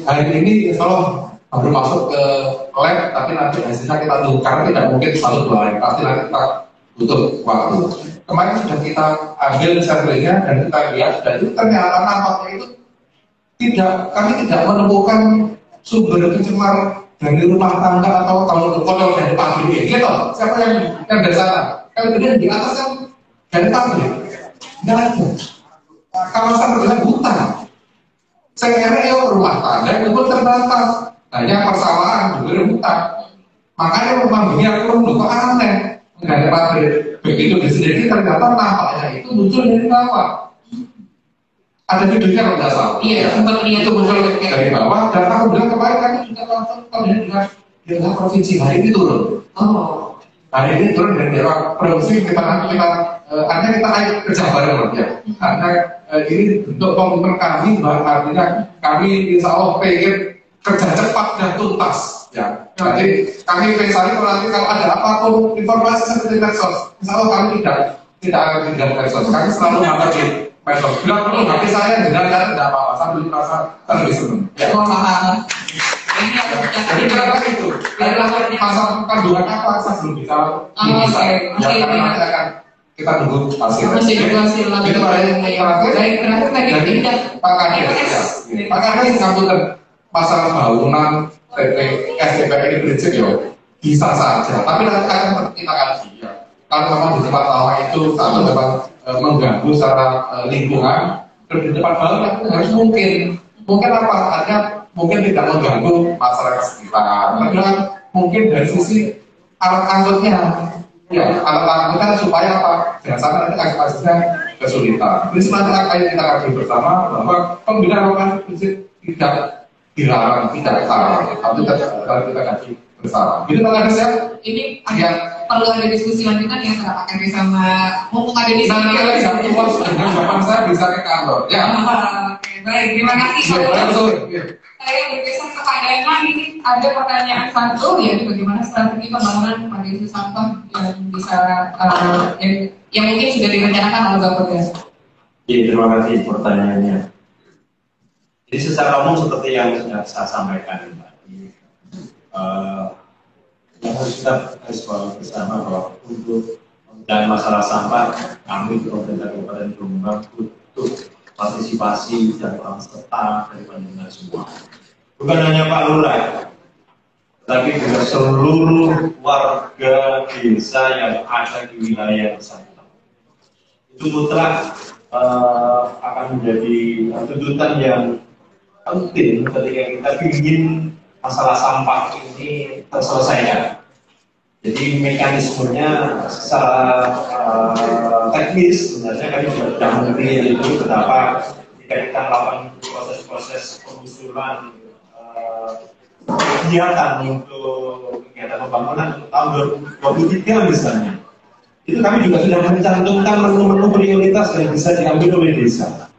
hari ini kalau baru masuk ke lab, tapi nanti hasilnya kita tunggu karena tidak mungkin 1-2 hari, pasti nanti kita butuh waktu. Kemarin sudah kita ambil sampelnya dan kita lihat, dan itu ternyata nampaknya itu kami tidak menemukan sumber pencemar dari rumah tangga atau kotor dari pabrik. Gitu, siapa yang dari sana? Kemudian di atas kan dari pabrik, nggak ada. Kawasan terlihat hutan. Saya kira ya rumah tangga itu pun terbatas, hanya persawahan juga hutan. Makanya rumah dunia itu kok aneh, nggak ada pabrik. Begitu disendiri ternyata nampaknya itu muncul dari bawah. Ada videonya kalau nggak salah. Iya, sempat lihat itu muncul dari bawah. Dan aku bilang kemarin kami juga langsung dengan provinsi hari ini turun. Oh, hari ini turun dari daerah produksi kita hanya kita naik ke Jabar ya. Karena ini bentuk komitmen kami, artinya kami insya Allah pengen kerja cepat dan tuntas. Ya, jadi kami pengen nanti kalau ada apapun informasi seperti medsos, insya Allah kami tidak akan tinggal medsos. Kami selalu ngapain di medsos. Bila perlu nanti saya tidak apa-apa, sambil merasa lebih senang. Ya, ini jadi berapa itu? Adalah pasal kandungan apa saya belum bisa. Ya, karena nanti akan kita tunggu hasil. Hasil lagi. Itu terakhir tadi tidak Pak Kades. Pak Kades ngaturkan masalah bangunan SDPN ini prinsip ya bisa saja, tapi nanti akan kita kaji ya. Kalau memang di tempat lama itu satu memang mengganggu secara lingkungan, terus di tempat baru harus mungkin apa? Artinya mungkin tidak mengganggu masyarakat sekitar. Tapi mungkin dari sisi alat angkutnya. Ya, alat angkutan supaya apa? Jangan sampai nanti aktivitasnya kesulitan. Ini sebenarnya akan kita kaji bersama bahwa pembinaan lokasi prinsip tidak dilarang, tidak salah, tapi kita kaji bersama. Itu Pak Kades ya? Ini perlu ada diskusi lanjutan ya antara Pak Kades sama mumpung ada di sini. Nanti lagi satu waktu dengan jawaban saya bisa ke kantor. Ya. Oke, baik, terima kasih. Saya bergeser ke Pak Daiman, ini ada pertanyaan satu ya, bagaimana strategi pembangunan Mandiri sampah yang bisa yang mungkin sudah direncanakan oleh Bapak Gas. Iya, terima kasih pertanyaannya. Jadi secara umum seperti yang sudah saya sampaikan tadi, yang harus kita garis bawahi bersama bahwa untuk mengenai masalah sampah, kami di Pemerintah Kabupaten Jombang butuh partisipasi dan peran serta dari panjenengan semua. Bukan hanya Pak Lurah, tapi juga seluruh warga desa yang ada di wilayah bersangkutan. Itu mutlak akan menjadi tuntutan yang penting ketika kita ingin masalah sampah ini terselesaikan. Jadi mekanismenya secara teknis sebenarnya kami sudah mengerti itu kenapa kita melakukan proses-proses pengusulan kegiatan untuk kegiatan pembangunan untuk tahun 2023 misalnya. Itu kami juga sudah mencantumkan menu-menu prioritas yang bisa diambil oleh desa.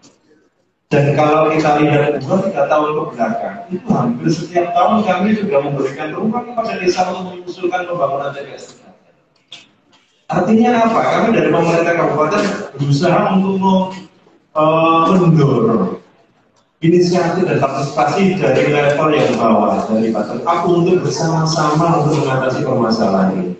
Dan kalau kita lihat 2-3 tahun ke belakang, itu hampir setiap tahun kami sudah memberikan ruang kepada desa untuk mengusulkan pembangunan TPS. Artinya apa? Kami dari pemerintah kabupaten berusaha untuk mendorong inisiatif dan partisipasi dari level yang bawah, dari bottom up untuk bersama-sama untuk mengatasi permasalahan ini.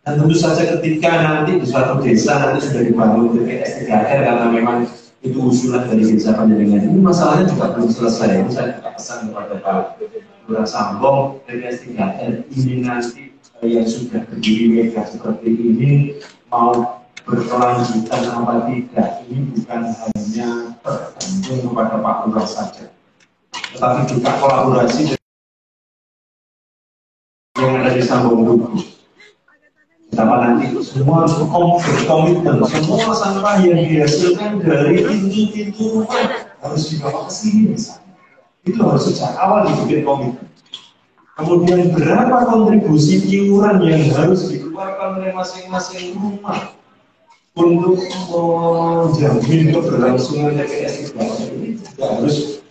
Dan tentu saja ketika nanti di suatu desa nanti sudah dibangun TPS 3R karena memang itu usulan dari desa Panjenengan, ini masalahnya juga belum selesai. Ini saya juga pesan kepada Pak Lurah Sambong, TPS 3R ini nanti yang sudah berdiri mega seperti ini mau berkelanjutan apa tidak, ini bukan hanya tergantung kepada Pak Lurah saja, tetapi juga kolaborasi yang ada di Sambong Duku. Betapa nanti semua berkomitmen, semua sampah yang dihasilkan dari pintu-pintu rumah harus dibawa ke sini misalnya. Itu harus sejak awal dibikin komitmen. Kemudian berapa kontribusi iuran yang harus dikeluarkan oleh masing-masing rumah untuk menjamin keberlangsungan TPS ini juga harus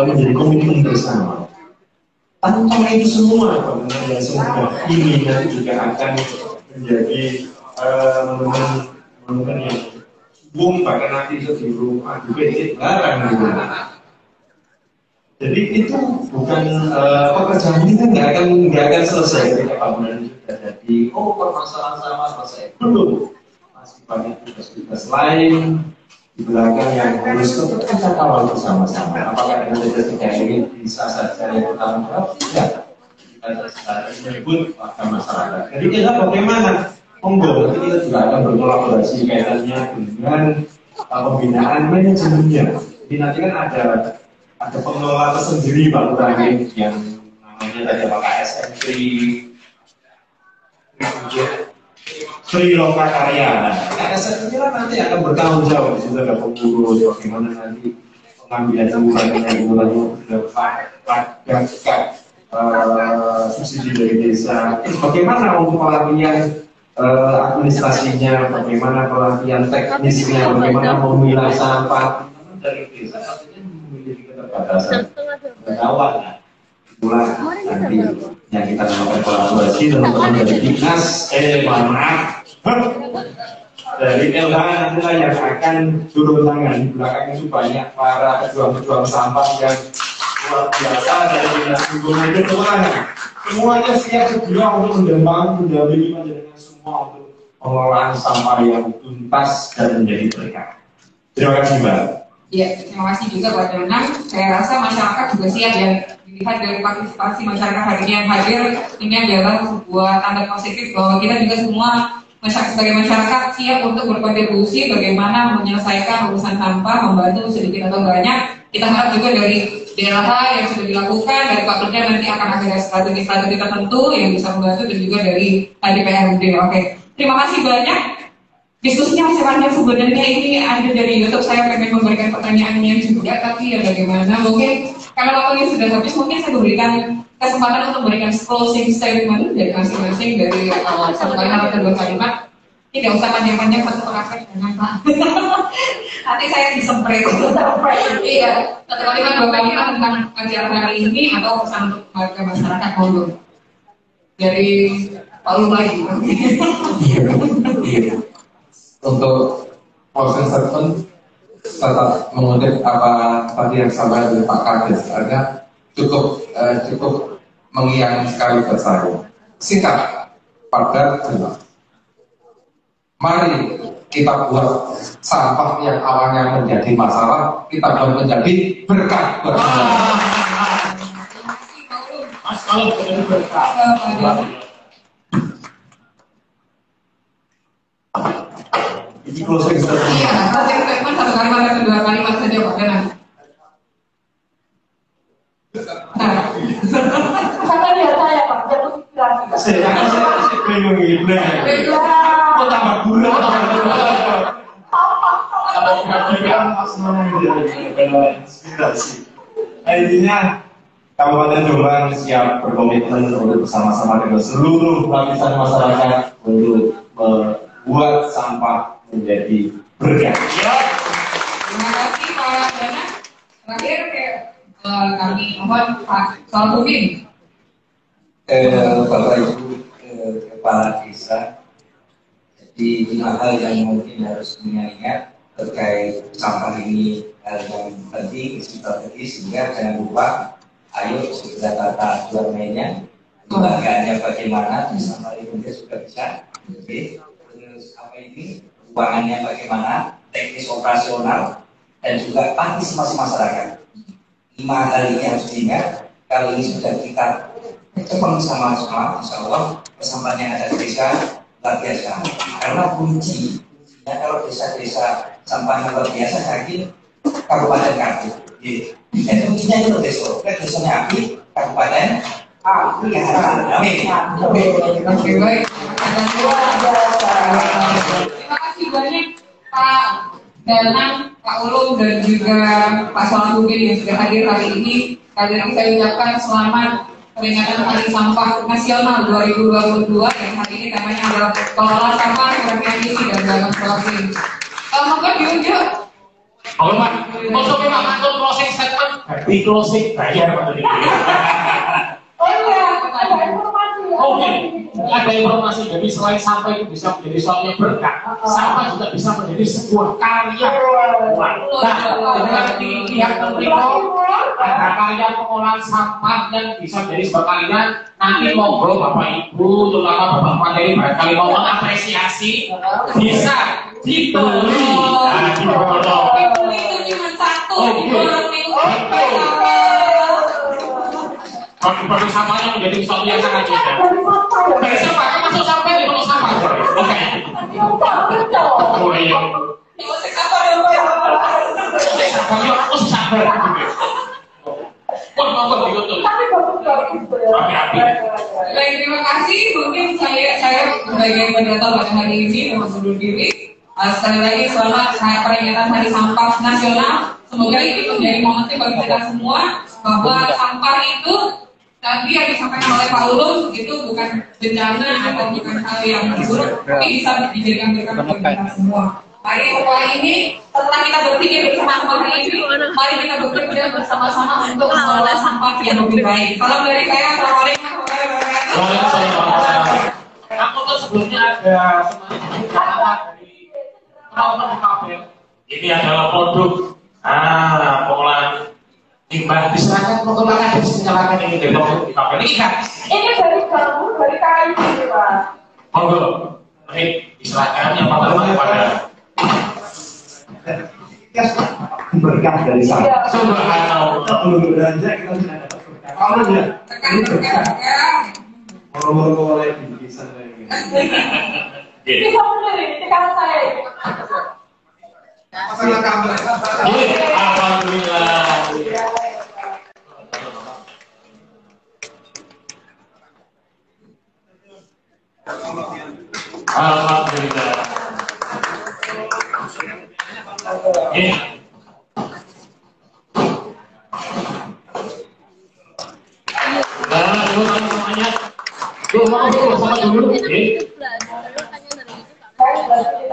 menjadi komitmen bersama. Tanpa itu semua bangunan yang sudah ini nanti juga akan menjadi bangunan yang umum, bahkan nanti itu di rumah di barang gitu. Jadi itu bukan pekerjaan ini kan nggak akan selesai ketika bangunan itu sudah jadi. Oh, permasalahan sama selesai belum, masih banyak tugas-tugas lain di belakang yang harus kita kawal bersama-sama. Apakah dengan tugas-tugas ini bisa saja yang bertanggung jawab? Tidak. Kita harus menyebut warga masyarakat. Jadi kita bagaimana? Monggo, nanti kita juga akan berkolaborasi kaitannya dengan pembinaan manajemennya. Jadi nanti kan ada pengelola tersendiri Pak Lurah yang namanya tadi Pak KSM Sri Loka Karya. KSM ini lah nanti akan bertanggung jawab. Sudah ada pengurus, bagaimana nanti pengambilan iuran subsidi dari desa. Bagaimana untuk pelatihan administrasinya, bagaimana pelatihan teknisnya, bagaimana memilah sampah dari desa. Artinya memiliki keterbatasan gawat. Itulah nanti yang kita lakukan kolaborasi teman-teman dari Dinas dari LH nantilah yang akan turun tangan. Di belakang itu banyak para pejuang-pejuang sampah yang luar biasa dari Dinas Lingkungan Hidup Keuangan. Semuanya siap berjuang untuk mendampingi dengan semua untuk pengelolaan sampah yang tuntas dan menjadi berkah. Terima kasih Mbak. Ya, terima kasih juga Pak Danang. Saya rasa masyarakat juga siap ya. Dilihat dari partisipasi masyarakat hari ini yang hadir, ini adalah sebuah tanda positif bahwa kita juga semua sebagai masyarakat siap untuk berkontribusi bagaimana menyelesaikan urusan sampah, membantu sedikit atau banyak. Kita harap juga dari DLH yang sudah dilakukan, dari Pak Kerja nanti akan ada strategi-strategi tertentu yang bisa membantu, dan juga dari DPRD. Oke, terima kasih banyak. Diskusinya masih panjang sebenarnya, ini ada dari YouTube, saya pengen memberikan pertanyaannya juga, tapi ya bagaimana, mungkin karena waktunya sudah habis, mungkin saya berikan kesempatan untuk memberikan closing statement dari masing-masing dari satu kalimat atau dua kalimat. Tidak usah panjang-panjang, satu paragraf dengan Pak. Nanti saya disemprit. Iya, satu kalimat dua kalimat tentang acara hari ini atau pesan untuk warga masyarakat Kondom. Dari Pak Lu lagi. Untuk closing statement tetap mengutip apa tadi yang disampaikan oleh Pak Kades, ada cukup mengiang sekali buat saya. Singkat, padat, jelas. Mari kita buat sampah yang awalnya menjadi masalah, kita buat menjadi berkah buat semua. Ini closing statement. Iya, closing statement satu kalimat atau dua kalimat saja Pak Danang. Karena dia saya Pak, dia inspirasi. Saya bingung ini. Kok tambah bulat? Inspirasi. Intinya Kabupaten Jombang siap berkomitmen untuk bersama-sama dengan seluruh lapisan masyarakat untuk membuat sampah menjadi berkah. Terima kasih Pak Danang. Terakhir kami mohon Pak Saludin. Bapak Ibu Kepala Desa, jadi 5 hal yang mungkin harus ingat terkait sampah ini, hal yang penting strategis, sehingga jangan lupa ayo segera tata aturannya, pembagiannya bagaimana, sampah itu juga bisa. Oke. Terus apa ini, keuangannya bagaimana, teknis operasional, dan juga partisipasi masyarakat. 5 hal ini harus diingat. Kalau ini sudah kita coba sama-sama, insya Allah persampahan yang ada di desa luar biasa. Karena kuncinya kalau desa-desa sampahnya luar biasa, yakin kabupaten Kaki. Jadi kuncinya itu desa. Desanya api, kabupaten Oke, baik. Terima kasih banyak Pak Danang, Pak Ulum, dan juga Pak Salahuddin yang sudah hadir hari ini. Kali ini saya ucapkan selamat peringatan Hari Sampah Nasional 2022 yang hari ini temanya adalah kelola sampah, kurang emisi dan jangan closing. Monggo diunjuk. Oh, Pak, untuk matur closing statement, di closing bayar Pak tadi. Oh iya, ada informasi. Oke, ada informasi. Jadi selain sampah itu bisa menjadi suatu berkah, sampah juga bisa menjadi sebuah karya. Nah, dengan dilihat ada karya pengolahan sampah yang bisa menjadi sebuah karya. Nanti monggo Bapak Ibu, terutama Bapak dari barangkali mau mengapresiasi, bisa dibeli. Nah, Dibeli itu cuma satu. Produk sampahnya menjadi sesuatu yang sangat indah. Dari sampah, kan masuk sampai di produk sampah. Oke. Oh iya. Sampahnya aku sabar. Mau diutul. Api-api. Baik, terima kasih. Mungkin saya sebagai moderator pada hari ini memang undur diri. Sekali lagi selamat peringatan Hari Sampah Nasional. Semoga ini menjadi momentum bagi kita semua bahwa sampah itu tadi yang disampaikan oleh Pak Ulum itu bukan bencana atau bukan hal yang buruk, tapi bisa dijadikan berkah bagi kita semua. Mari setelah ini, setelah kita berpikir bersama hari ini, mari kita bekerja bersama-sama untuk mengelola sampah yang lebih baik. Salam dari saya, Assalamualaikum warahmatullahi wabarakatuh. Aku tuh sebelumnya ada semangat dari Trauma Kabel. Ini adalah produk pengolahan limbah. Diserahkan pengembangan dan sinyalakan ini dari produk di kabel ini kan? Ini dari bambu, dari kayu ini Pak. Monggo, baik diserahkan yang pertama kepada berkah dari sana. Subhanallah. Belum belanja kita sudah dapat berkah. Kalau ya, ini berkah. Moro-moro oleh bisa kayak gini. Bisa benar ini kalau saya. Masalah kamera. Alhamdulillah. Alhamdulillah. Ini. Nah, dulu semuanya. Mau sama dulu.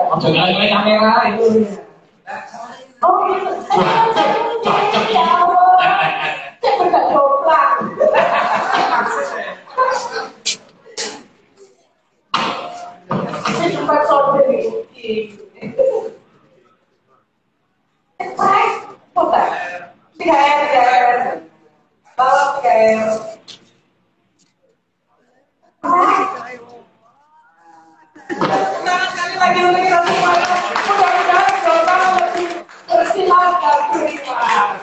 Oke, nyalain kamera itu. Oh, gitu. Cocok ya. Saya berkat goplang. Saya sempat sobri. Kota. 3R. Oke. Semangat sekali lagi untuk kita semua. Mudah-mudahan Bapak lebih bersinar dan beriman.